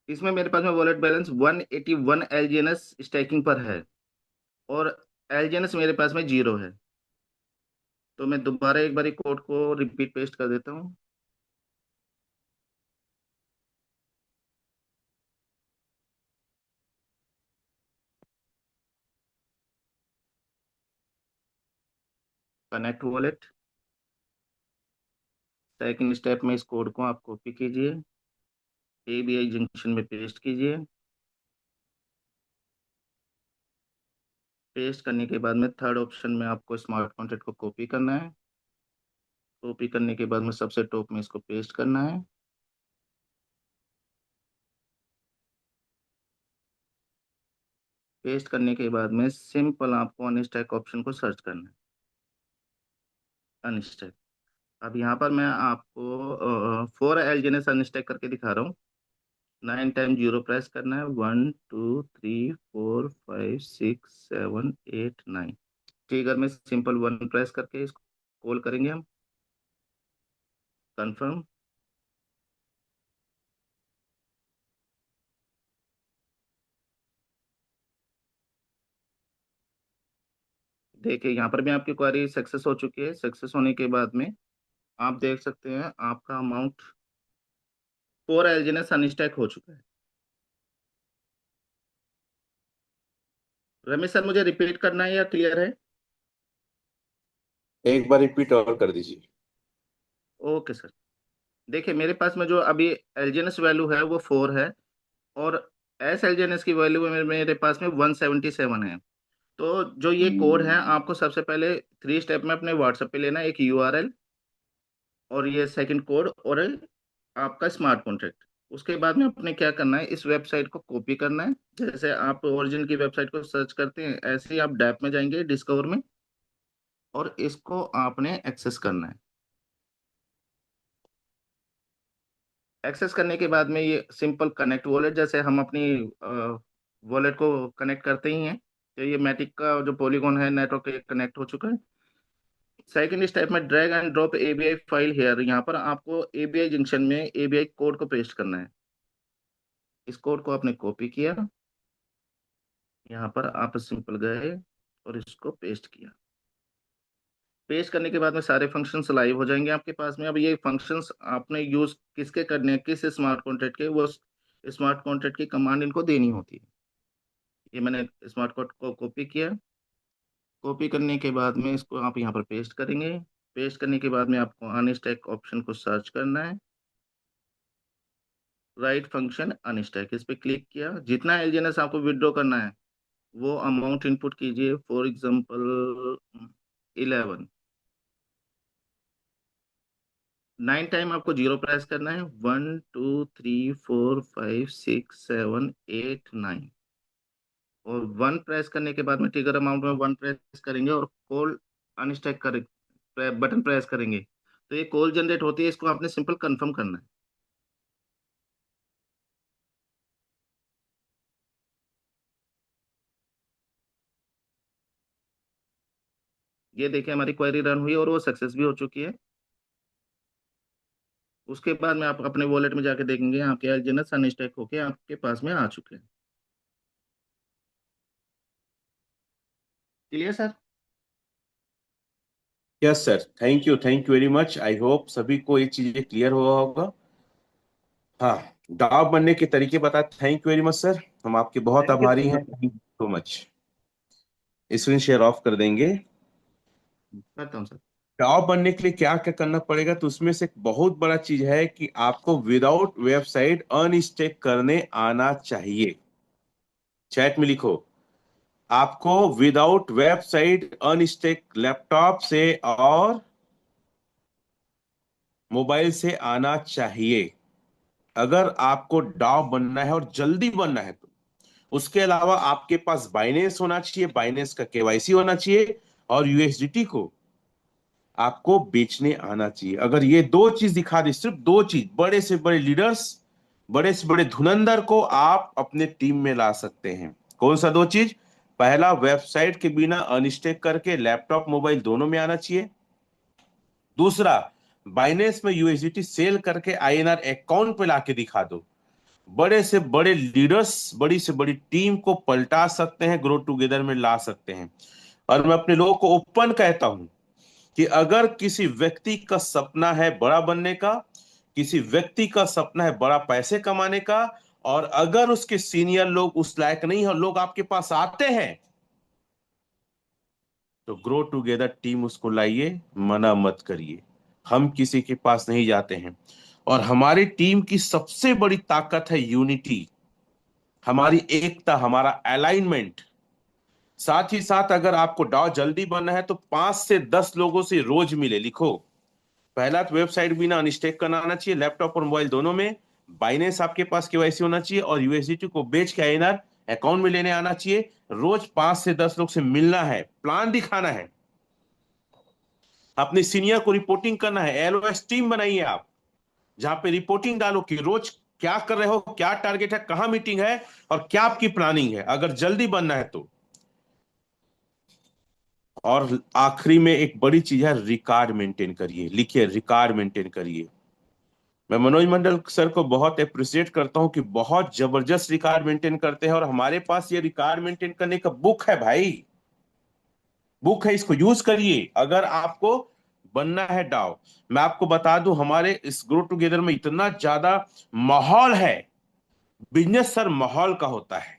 इसमें मेरे पास में वॉलेट बैलेंस 181 एलजीएनएस स्टैकिंग पर है और एलजीएनएस मेरे पास में 0 है। तो मैं दोबारा एक बार कोड को रिपीट पेस्ट कर देता हूँ। कनेक्ट वॉलेट, सेकंड स्टेप में इस कोड को आप कॉपी कीजिए, एबीआई जंक्शन में पेस्ट कीजिए। पेस्ट करने के बाद में थर्ड ऑप्शन में आपको स्मार्ट कॉन्ट्रैक्ट को कॉपी करना है। कॉपी करने के बाद में सबसे टॉप में इसको पेस्ट करना है। पेस्ट करने के बाद में सिंपल आपको अनस्टैक ऑप्शन को सर्च करना है, अनस्टैक। अब यहाँ पर मैं आपको 4 एलजीएनएस अनस्टैक करके दिखा रहा हूँ। 9 टाइम 0 प्रेस करना है, 1 2 3 4 5 6 7 8 9। फिगर में सिंपल 1 प्रेस करके इसको कॉल करेंगे हम, कंफर्म। देखिए यहाँ पर भी आपकी क्वेरी सक्सेस हो चुकी है। सक्सेस होने के बाद में आप देख सकते हैं आपका अमाउंट 4 एलजीएनएस अनस्टैक हो चुका है। रमेश सर, मुझे रिपीट करना है या क्लियर है? एक बार रिपीट और कर दीजिए। Okay sir. देखिए मेरे पास में जो अभी एलजीएनएस वैल्यू है वो 4 है, और एस एलजीएनएस की वैल्यू मेरे पास में 177 है। तो जो ये कोड है आपको सबसे पहले 3 स्टेप में अपने व्हाट्सएप पे लेना है, एक यूआरएल और ये सेकंड कोड और आपका स्मार्ट कॉन्ट्रैक्ट। उसके बाद में अपने क्या करना है, इस वेबसाइट को कॉपी करना है। जैसे आप ओरिजिन की वेबसाइट को सर्च करते हैं, ऐसे ही आप डैप में जाएंगे, डिस्कवर में, और इसको आपने एक्सेस करना है। एक्सेस करने के बाद में ये सिंपल कनेक्ट वॉलेट, जैसे हम अपनी वॉलेट को कनेक्ट करते ही हैं, तो ये मैटिक का जो पॉलीगॉन है नेटवर्क कनेक्ट हो चुका है। सेकंड स्टेप में drag and drop ABI file hair, यहाँ पर आपको एबीआई जंक्शन में एबीआई कोड को पेस्ट करना है। इस कोड को आपने कॉपी किया, यहाँ पर आप सिंपल गए और इसको पेस्ट किया। पेस्ट करने के बाद में सारे फंक्शंस लाइव हो जाएंगे आपके पास में। अब ये फंक्शंस आपने यूज किसके करने हैं, किस स्मार्ट कॉन्ट्रैक्ट के, वो स्मार्ट कॉन्ट्रैक्ट की कमांड इनको देनी होती है। ये मैंने स्मार्ट कोड को कॉपी किया। कॉपी करने के बाद में इसको आप यहाँ पर पेस्ट करेंगे। पेस्ट करने के बाद में आपको अनस्टैक ऑप्शन को सर्च करना है, राइट फंक्शन अनस्टैक, इस पे क्लिक किया। जितना एलजीएनएस आपको विड्रॉ करना है वो अमाउंट इनपुट कीजिए, फॉर एग्जांपल 11। 9 टाइम आपको जीरो प्रेस करना है, 1 2 3 4 5 6 7 8 9, और 1 प्रेस करने के बाद में ट्रिगर अमाउंट में 1 प्रेस करेंगे और कॉल अनस्टैक कर बटन प्रेस करेंगे, तो ये कॉल जनरेट होती है, इसको आपने सिंपल कंफर्म करना है। ये देखिए हमारी क्वेरी रन हुई और वो सक्सेस भी हो चुकी है। उसके बाद में आप अपने वॉलेट में जाके देखेंगे आपके एलजीएनएस अनस्टैक होके आपके पास में आ चुके हैं। Clear sir? Yes sir, thank you very much. I hope सभी को ये चीजें क्लियर हुआ होगा। हाँ, डाव बनने के तरीके बता, thank you very much sir, हम आपके बहुत थैंक यू आभारी सो हैं, much. Thank you so much. Screen share of कर देंगे। करता हूँ सर। टॉप बनने के लिए क्या क्या करना पड़ेगा, तो उसमें से एक बहुत बड़ा चीज है कि आपको विदाउट वेबसाइट अनस्टेक करने आना चाहिए। चैट में लिखो, आपको विदाउट वेबसाइट अनस्टेक लैपटॉप से और मोबाइल से आना चाहिए। अगर आपको डाव बनना है और जल्दी बनना है तो उसके अलावा आपके पास बाइनेंस होना चाहिए, बाइनेंस का केवाईसी होना चाहिए, और यूएसडीटी को आपको बेचने आना चाहिए। अगर ये दो चीज दिखा दे, सिर्फ दो चीज, बड़े से बड़े लीडर्स, बड़े से बड़े धुरंधर को आप अपने टीम में ला सकते हैं। कौन सा दो चीज? पहला, वेबसाइट के बिना अनस्टेक करके लैपटॉप मोबाइल दोनों में आना चाहिए। दूसरा, बाइनेंस में यूएसडीटी सेल करके आईएनआर अकाउंट पे लाके दिखा दो। बड़े से बड़े लीडर्स, बड़ी से बड़ी टीम को पलटा सकते हैं, ग्रो टुगेदर में ला सकते हैं। और मैं अपने लोगों को ओपन कहता हूं कि अगर किसी व्यक्ति का सपना है बड़ा बनने का, किसी व्यक्ति का सपना है बड़ा पैसे कमाने का, और अगर उसके सीनियर लोग उस लायक नहीं है, लोग आपके पास आते हैं, तो ग्रो टुगेदर टीम उसको लाइए, मना मत करिए। हम किसी के पास नहीं जाते हैं। और हमारी टीम की सबसे बड़ी ताकत है यूनिटी, हमारी एकता, हमारा अलाइनमेंट। साथ ही साथ अगर आपको डॉ जल्दी बनना है तो 5 से 10 लोगों से रोज मिले। लिखो, पहला तो वेबसाइट बिना अनस्टेक करना आना चाहिए, लैपटॉप और मोबाइल दोनों में। बाइनेंस आपके पास केवाईसी होना चाहिए, और यूएसडीटी को बेच के आईएनआर अकाउंट में लेने आना चाहिए। रोज 5 से 10 लोग से मिलना है, प्लान दिखाना है, अपने सीनियर को रिपोर्टिंग करना है। एलओएस टीम बनाइए आप, जहां पे रिपोर्टिंग डालो कि रोज क्या कर रहे हो, क्या टारगेट है, कहां मीटिंग है, और क्या आपकी प्लानिंग है, अगर जल्दी बनना है तो। और आखिरी में एक बड़ी चीज है, रिकॉर्ड मेंटेन करिए। लिखिए, रिकॉर्ड मेंटेन करिए। मैं मनोज मंडल सर को बहुत अप्रिशिएट करता हूं कि बहुत जबरदस्त रिकॉर्ड मेंटेन करते हैं, और हमारे पास ये रिकॉर्ड मेंटेन करने का बुक है भाई, बुक है, इसको यूज करिए अगर आपको बनना है डाव। मैं आपको बता दूं, हमारे इस ग्रो टुगेदर में इतना ज्यादा माहौल है। बिजनेस सर माहौल का होता है।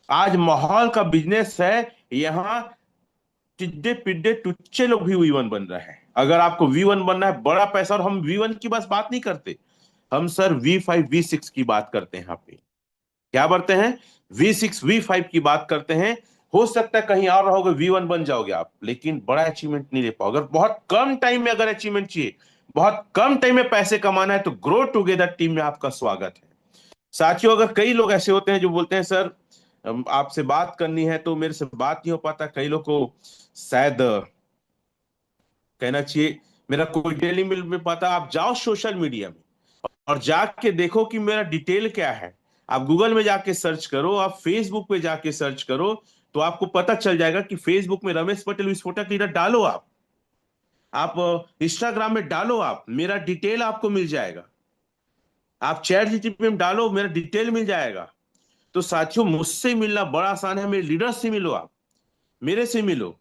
आज माहौल का बिजनेस है। यहां टिड्डे पिड्डे टुच्चे लोग भी V1 बन रहे हैं। अगर आपको V1 बनना है बड़ा पैसा, और हम V1 की बस बात नहीं करते, हम सर V5 V6 की बात करते हैं। यहाँ पे क्या बढ़ते हैं, V6 V5 की बात करते हैं। हो सकता है कहीं और रहोगे V1 बन जाओगे आप, लेकिन बड़ा अचीवमेंट नहीं ले पाओगे। अगर बहुत कम टाइम में अगर अचीवमेंट चाहिए, बहुत कम टाइम में पैसे कमाना है, तो ग्रो टुगेदर टीम में आपका स्वागत है। साथियों, अगर कई लोग ऐसे होते हैं जो बोलते हैं सर आपसे बात करनी है तो मेरे से बात नहीं हो पाता, कई लोग को शायद कहना चाहिए मेरा कोई डेली मिल में पाता। आप जाओ सोशल मीडिया में और जाके देखो कि मेरा डिटेल क्या है। आप गूगल में जाके सर्च करो, आप फेसबुक पे जाके सर्च करो, तो आपको पता चल जाएगा कि फेसबुक में रमेश पटेल विस्फोटक लीडर डालो, आप इंस्टाग्राम में डालो, आप मेरा डिटेल आपको मिल जाएगा। आप चैट जीटीपी में डालो, मेरा डिटेल मिल जाएगा। तो साथियों, मुझसे मिलना बड़ा आसान है, मेरे लीडर से मिलो, आप मेरे से मिलो।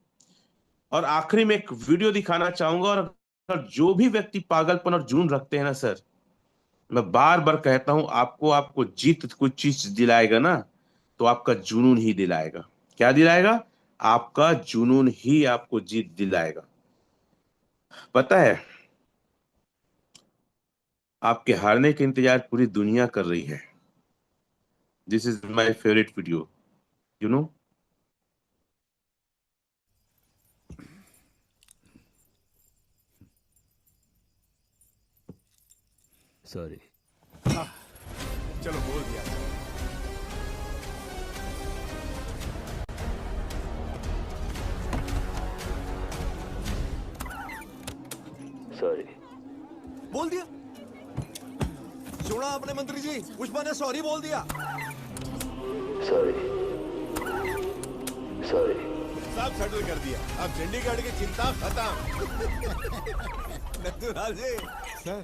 और आखिरी में एक वीडियो दिखाना चाहूंगा। और अगर जो भी व्यक्ति पागलपन और जुनून रखते हैं ना सर, मैं बार बार कहता हूं, आपको आपको जीत कुछ चीज दिलाएगा ना, तो आपका जुनून ही दिलाएगा। क्या दिलाएगा? आपका जुनून ही आपको जीत दिलाएगा। पता है, आपके हारने का इंतजार पूरी दुनिया कर रही है। This is my favourite video, you know. Sorry. चलो बोल दिया। सॉरी। बोल दिया। सुना आपने मंत्री जी, पुष्पा ने सॉरी बोल दिया। सॉरी। सॉरी। सब सेटल कर दिया, अब चंडीगढ़ की चिंता खत्म। नथुलाल जी सर,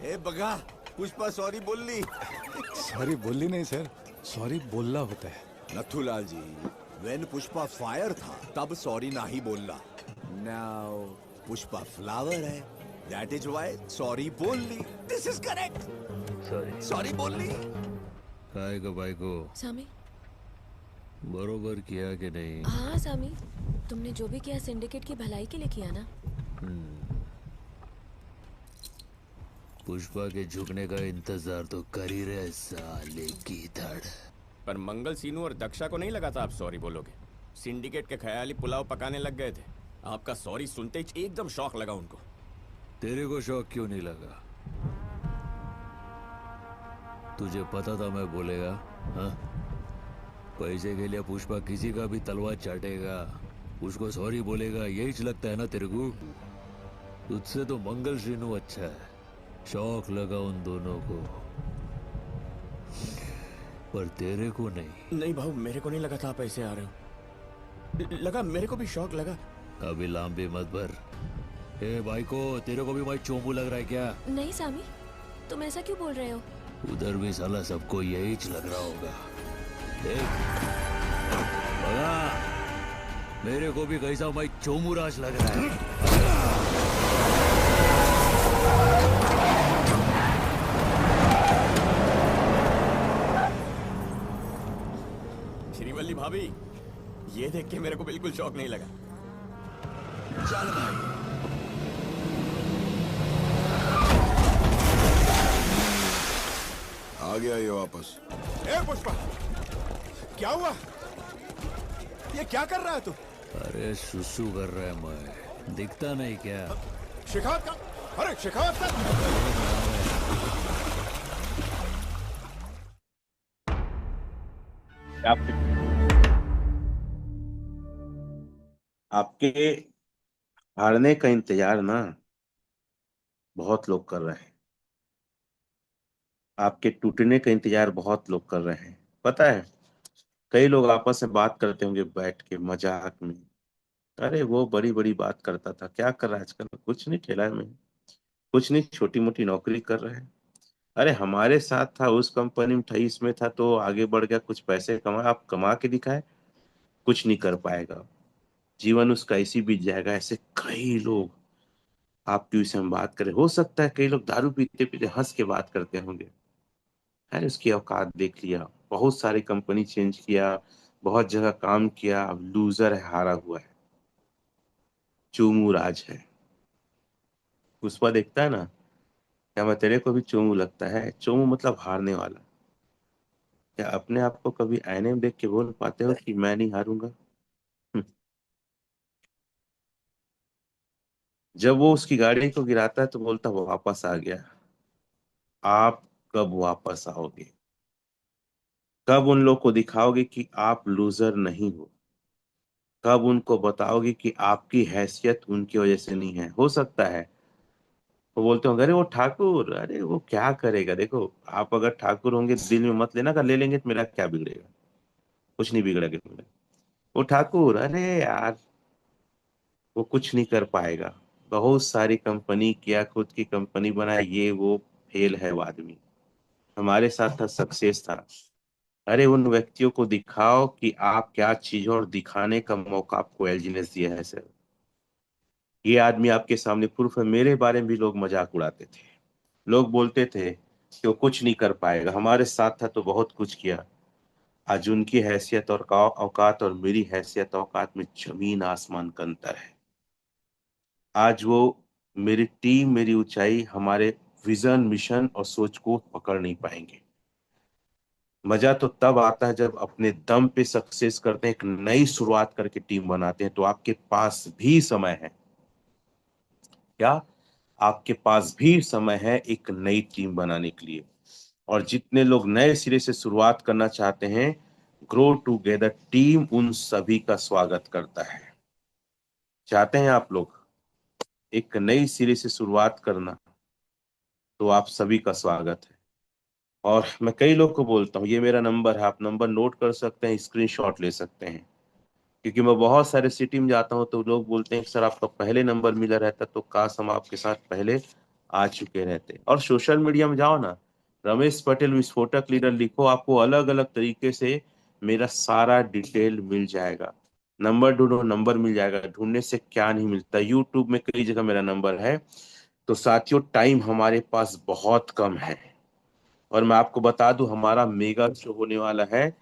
ए बगा, पुष्पा सॉरी बोल ली। सॉरी बोली नहीं सर, सॉरी बोलना होता है। नथुलाल जी, व्हेन पुष्पा फायर था तब सॉरी नहीं बोलना। नाउ पुष्पा फ्लावर है, दैट इज व्हाई सॉरी बोल ली। This is correct. Sorry. Sorry बोल ली। काय को भाई को सामी। बरोबर किया कि नहीं? हाँ सामी, तुमने जो भी किया सिंडिकेट की भलाई के लिए किया ना। पुष्पा के झुकने का इंतजार तो कर ही रहे साले की धड़। पर मंगल, सीनू और दक्षा को नहीं लगा था आप सॉरी बोलोगे। सिंडिकेट के ख्याली पुलाव पकाने लग गए थे। आपका सॉरी सुनते ही एकदम शौक लगा उनको। तेरे को शौक क्यों नहीं लगा? तुझे पता था मैं बोलेगा? हाँ, पैसे के लिए पुष्पा किसी का भी तलवार चाटेगा, उसको सॉरी बोलेगा, यही लगता है ना तेरे को? तुझसे तो मंगल सीनू अच्छा है, शौक लगा उन दोनों को, पर तेरे को नहीं। नहीं भाऊ, मेरे को नहीं लगा था आप ऐसे आ रहे हो। लगा, मेरे को भी शौक लगा। अभी लांबी मत भर। ए भाई को, तेरे को भी भाई चोमू लग रहा है क्या? नहीं सामी, तुम ऐसा क्यों बोल रहे हो? उधर भी साला सबको यही लग रहा होगा। देख बगा, मेरे को भी कैसा भाई चोमू राज लग रहा है। श्रीवल्ली भाभी, ये देख के मेरे को बिल्कुल शौक नहीं लगा। चल भाई। आ गया ये वापस। ए पुष्पा, क्या हुआ? ये क्या कर रहा है तू? अरे सुसु कर रहा है मैं, दिखता नहीं क्या? शिकायत कर। अरे शिकायत कर। आपके हारने का इंतजार ना बहुत लोग कर रहे हैं, आपके टूटने का इंतजार बहुत लोग कर रहे हैं। पता है, कई लोग आपस में बात करते होंगे बैठ के मजाक में, अरे वो बड़ी बड़ी बात करता था, क्या कर रहा है आजकल? कुछ नहीं, ठेला में, कुछ नहीं, छोटी मोटी नौकरी कर रहे हैं। अरे हमारे साथ था, उस कंपनी में था, इसमें था, तो आगे बढ़ गया, कुछ पैसे कमा, आप कमा के दिखाए, कुछ नहीं कर पाएगा, जीवन उसका इसी बीत जाएगा। ऐसे कई लोग आपकी विषय में बात करें। हो सकता है कई लोग दारू पीते पीते हंस के बात करते होंगे, है उसकी औकात देख लिया, बहुत सारी कंपनी चेंज किया, बहुत जगह काम किया, अब लूजर है, हारा हुआ है। चोमू राज है। पुष्पा देखता है ना, क्या मैं तेरे को भी चोमू लगता है? चोमू मतलब हारने वाला। क्या अपने आप को कभी आईने में देख के बोल पाते हो कि मैं नहीं हारूंगा? हम्म। जब वो उसकी गाड़ी को गिराता है तो बोलता वो वापस आ गया। आप कब वापस आओगे? कब उन लोग को दिखाओगे कि आप लूजर नहीं हो? कब उनको बताओगे कि आपकी हैसियत उनकी वजह से नहीं है? हो सकता है वो बोलते होंगे अरे वो ठाकुर, अरे वो क्या करेगा, देखो आप अगर ठाकुर होंगे तो दिल में मत लेना, अगर ले लेंगे तो मेरा क्या बिगड़ेगा? कुछ नहीं बिगड़ेगा मेरा। वो ठाकुर, अरे यार वो कुछ नहीं कर पाएगा। बहुत सारी कंपनी किया, खुद की कंपनी बनाई, ये वो, फेल है वो आदमी। हमारे साथ था, सक्सेस था। अरे उन व्यक्तियों को दिखाओ कि आप क्या चीज हो, और दिखाने का मौका आपको एलजी ने दिया है सर। ये आदमी आपके सामने प्रूफ है। मेरे बारे में भी लोग मजाक उड़ाते थे, लोग बोलते थे कि वो कुछ नहीं कर पाएगा, हमारे साथ था तो बहुत कुछ किया। आज उनकी हैसियत और औकात और मेरी हैसियत औकात में जमीन आसमान का अंतर है। आज वो, मेरी टीम, मेरी ऊंचाई, हमारे विजन, मिशन और सोच को पकड़ नहीं पाएंगे। मजा तो तब आता है जब अपने दम पे सक्सेस करते हैं, एक नई शुरुआत करके टीम बनाते हैं। तो आपके पास भी समय है क्या? आपके पास भी समय है एक नई टीम बनाने के लिए। और जितने लोग नए सिरे से शुरुआत करना चाहते हैं, ग्रो टुगेदर टीम उन सभी का स्वागत करता है। चाहते हैं आप लोग एक नई सिरे से शुरुआत करना, तो आप सभी का स्वागत है। और मैं कई लोग को बोलता हूँ, ये मेरा नंबर है, आप नंबर नोट कर सकते हैं, स्क्रीनशॉट ले सकते हैं। क्योंकि मैं बहुत सारे सिटी में जाता हूँ तो लोग बोलते हैं कि सर आपका पहले नंबर मिला रहता तो काश हम आपके साथ पहले आ चुके रहते। और सोशल मीडिया में जाओ ना, रमेश पटेल विस्फोटक लीडर लिखो, आपको अलग अलग तरीके से मेरा सारा डिटेल मिल जाएगा। नंबर ढूंढो, नंबर मिल जाएगा। ढूंढने से क्या नहीं मिलता, यूट्यूब में कई जगह मेरा नंबर है। तो साथियों, टाइम हमारे पास बहुत कम है। और मैं आपको बता दूं, हमारा मेगा शो होने वाला है,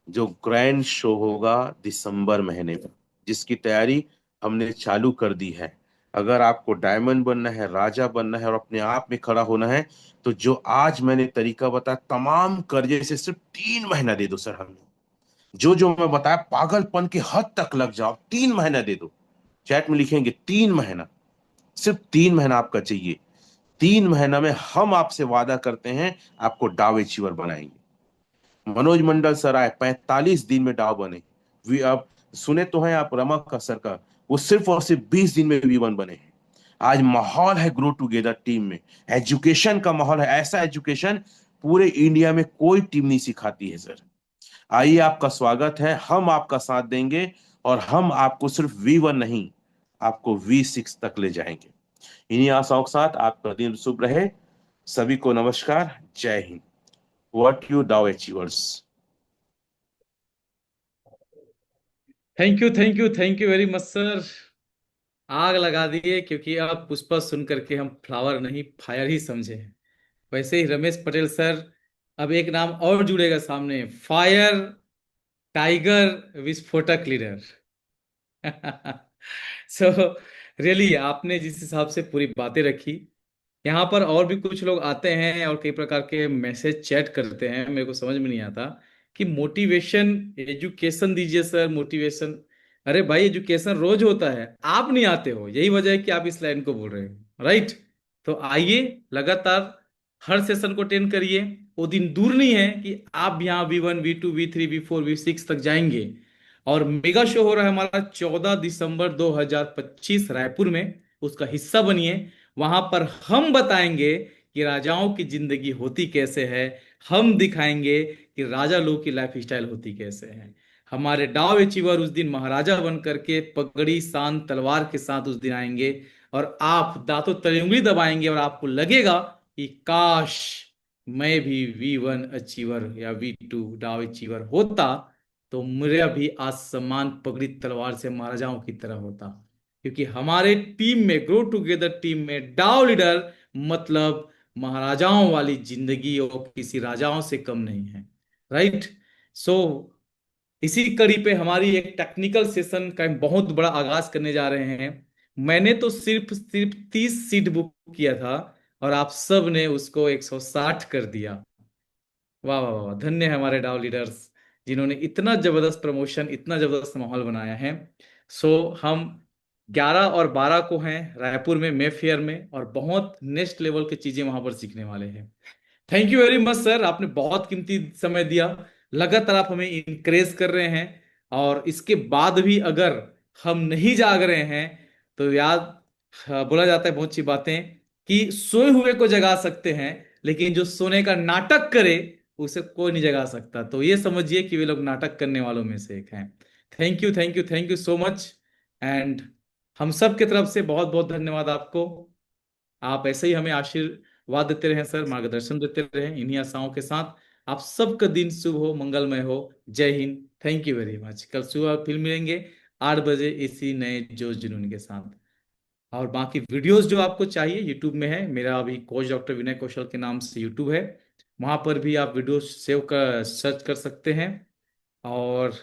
जो ग्रैंड शो होगा दिसंबर महीने में, जिसकी तैयारी हमने चालू कर दी है। अगर आपको डायमंड बनना है, राजा बनना है और अपने आप में खड़ा होना है, तो जो आज मैंने तरीका बताया, तमाम कर्जे से सिर्फ 3 महीना दे दो सर हमें। जो जो मैं बताया पागलपन की हद तक लग जाओ, 3 महीना दे दो। चैट में लिखेंगे 3 महीना, सिर्फ 3 महीना आपका चाहिए। 3 महीना में हम आपसे वादा करते हैं, आपको डाव अचीवर बनाएंगे। मनोज मंडल सर आए, 45 दिन में डाव बने। वी अब सुने तो हैं आप रमा का सर का, वो सिर्फ और सिर्फ 20 दिन में V1 बने हैं। आज माहौल है ग्रो टुगेदर टीम में, एजुकेशन का माहौल है, ऐसा एजुकेशन पूरे इंडिया में कोई टीम नहीं सिखाती है सर। आइए, आपका स्वागत है, हम आपका साथ देंगे। और हम आपको सिर्फ V1 नहीं, आपको V6 तक ले जाएंगे। इन्हीं आशाओं के साथ आपका दिन शुभ रहे। सभी को नमस्कार, जय हिंद। व्हाट यू डाउ achievers. Thank you thank you very much sir. आग लगा दिए, क्योंकि अब पुष्पा सुन करके हम फ्लावर नहीं फायर ही समझे हैं। वैसे ही रमेश पटेल सर, अब एक नाम और जुड़ेगा सामने, फायर टाइगर विस्फोटक लीडर। सो रियली आपने जिस हिसाब से पूरी बातें रखी, यहाँ पर और भी कुछ लोग आते हैं और कई प्रकार के मैसेज चैट करते हैं, मेरे को समझ में नहीं आता कि मोटिवेशन एजुकेशन दीजिए सर, मोटिवेशन। अरे भाई, एजुकेशन रोज होता है, आप नहीं आते हो, यही वजह है कि आप इस लाइन को बोल रहे हो, राइट? तो आइए, लगातार हर सेशन को अटेंड करिए। वो दिन दूर नहीं है कि आप यहाँ V1 V2 V3 V4 V6 तक जाएंगे। और मेगा शो हो रहा है हमारा 14 दिसंबर 2025 रायपुर में, उसका हिस्सा बनिए। वहां पर हम बताएंगे कि राजाओं की जिंदगी होती कैसे है, हम दिखाएंगे कि राजा लोग की लाइफ स्टाइल होती कैसे है। हमारे डाव अचीवर उस दिन महाराजा बन करके पगड़ी शान तलवार के साथ उस दिन आएंगे। और आप दांतों तले उंगली दबाएंगे और आपको लगेगा कि काश मैं भी V1 अचीवर या V2 डाव अचीवर होता, तो मेरा भी आज सम्मान पगड़ी तलवार से महाराजाओं की तरह होता। क्योंकि हमारे टीम में, ग्रो टुगेदर टीम में, डाव लीडर मतलब महाराजाओं वाली जिंदगी और किसी राजाओं से कम नहीं है, राइट? सो इसी कड़ी पे हमारी एक टेक्निकल सेशन का एक बहुत बड़ा आगाज करने जा रहे हैं। मैंने तो सिर्फ सिर्फ 30 सीट बुक किया था और आप सब ने उसको 160 कर दिया। वाह वाह वाह, धन्य है हमारे डाव लीडर्स जिन्होंने इतना जबरदस्त प्रमोशन, इतना जबरदस्त माहौल बनाया है। सो हम 11 और 12 को हैं रायपुर में मे फेयर में, और बहुत नेक्स्ट लेवल की चीजें वहां पर सीखने वाले हैं। Thank you very much sir, आपने बहुत कीमती समय दिया। लगातार आप हमें इंकरेज कर रहे हैं, और इसके बाद भी अगर हम नहीं जाग रहे हैं तो याद, बोला जाता है बहुत सी बातें कि सोए हुए को जगा सकते हैं, लेकिन जो सोने का नाटक करे उसे कोई नहीं जगा सकता। तो ये समझिए कि वे लोग नाटक करने वालों में से एक हैं। Thank you thank you thank you so much. And हम सब की तरफ से बहुत बहुत धन्यवाद आपको। आप ऐसे ही हमें आशीर्वाद देते रहें सर, मार्गदर्शन देते रहें इन्हीं आशाओं के साथ। आप सबका दिन शुभ हो, मंगलमय हो। जय Hind. Thank you very much. कल सुबह फिर मिलेंगे 8 बजे इसी नए जोश जुनून के साथ। और बाकी वीडियोस जो आपको चाहिए यूट्यूब में है, मेरा अभी कोच डॉक्टर विनय कौशल के नाम से यूट्यूब है, वहां पर भी आप वीडियो सेव कर सर्च कर सकते हैं। और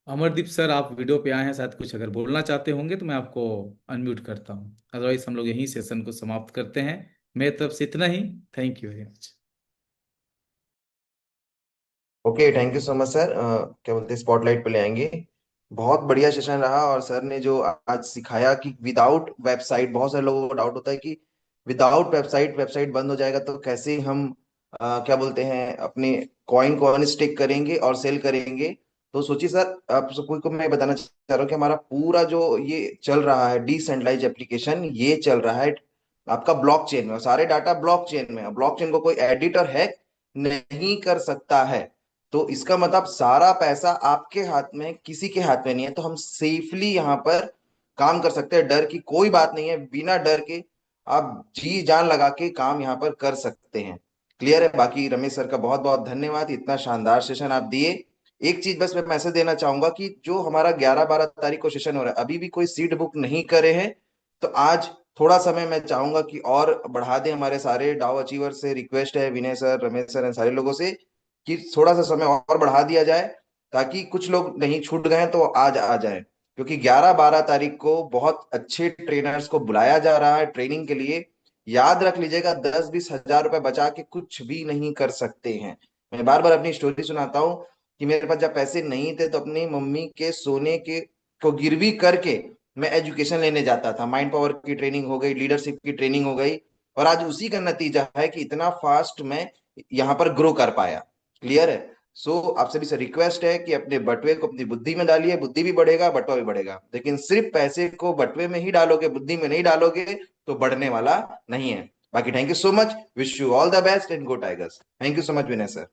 अमरदीप सर, आप वीडियो पे आए हैं, शायद कुछ अगर बोलना चाहते होंगे तो मैं आपको अनम्यूट करता हूँ, अदरवाइज हम लोग यहीं सेशन को समाप्त करते हैं। मेरी तरफ से इतना ही। Thank you very much. Okay, thank you so much sir. क्या बोलते हैं, स्पॉटलाइट पे ले आएंगे। बहुत बढ़िया सेशन रहा, और सर ने जो आज सिखाया कि विदाउट वेबसाइट, बहुत सारे लोगों को डाउट होता है कि विदाउट वेबसाइट वेबसाइट बंद हो जाएगा तो कैसे हम क्या बोलते हैं अपने कॉइन को अनस्टेक करेंगे और सेल करेंगे। तो सोचिए सर, आप सबको को मैं बताना चाह रहा हूँ कि हमारा पूरा जो ये चल रहा है डिसेंट्रलाइज एप्लीकेशन, ये चल रहा है आपका ब्लॉकचेन में, और सारे डाटा ब्लॉकचेन में है। ब्लॉकचेन को कोई एडिट और हैक नहीं कर सकता है। तो इसका मतलब सारा पैसा आपके हाथ में, किसी के हाथ में नहीं है। तो हम सेफली यहाँ पर काम कर सकते हैं, डर की कोई बात नहीं है। बिना डर के आप जी जान लगा के काम यहाँ पर कर सकते हैं। क्लियर है? बाकी रमेश सर का बहुत बहुत धन्यवाद, इतना शानदार सेशन आप दिए। एक चीज बस मैं मैसेज देना चाहूंगा कि जो हमारा 11-12 तारीख को सेशन हो रहा है, अभी भी कोई सीट बुक नहीं करे हैं तो आज थोड़ा समय मैं चाहूंगा कि और बढ़ा दें। हमारे सारे डाउ अचीवर से रिक्वेस्ट है, विनय सर, रमेश सर, इन सारे लोगों से, कि थोड़ा सा समय और बढ़ा दिया जाए, ताकि कुछ लोग नहीं छूट गए हैं तो आज आ जाए। क्योंकि 11-12 तारीख को बहुत अच्छे ट्रेनर्स को बुलाया जा रहा है ट्रेनिंग के लिए। याद रख लीजिएगा, 10-20 हजार रुपए बचा के कुछ भी नहीं कर सकते हैं। मैं बार बार अपनी स्टोरी सुनाता हूँ कि मेरे पास जब पैसे नहीं थे तो अपनी मम्मी के सोने के को गिरवी करके मैं एजुकेशन लेने जाता था। माइंड पावर की ट्रेनिंग हो गई, लीडरशिप की ट्रेनिंग हो गई, और आज उसी का नतीजा है कि इतना फास्ट मैं यहाँ पर ग्रो कर पाया। क्लियर है? सो आप सभी से रिक्वेस्ट है कि अपने बटुए को अपनी बुद्धि में डालिए, बुद्धि भी बढ़ेगा, बटुआ भी बढ़ेगा। लेकिन सिर्फ पैसे को बटुए में ही डालोगे, बुद्धि में नहीं डालोगे, तो बढ़ने वाला नहीं है। बाकी thank you so much, wish you all the best and go tigers. Thank you so much Vinay sir.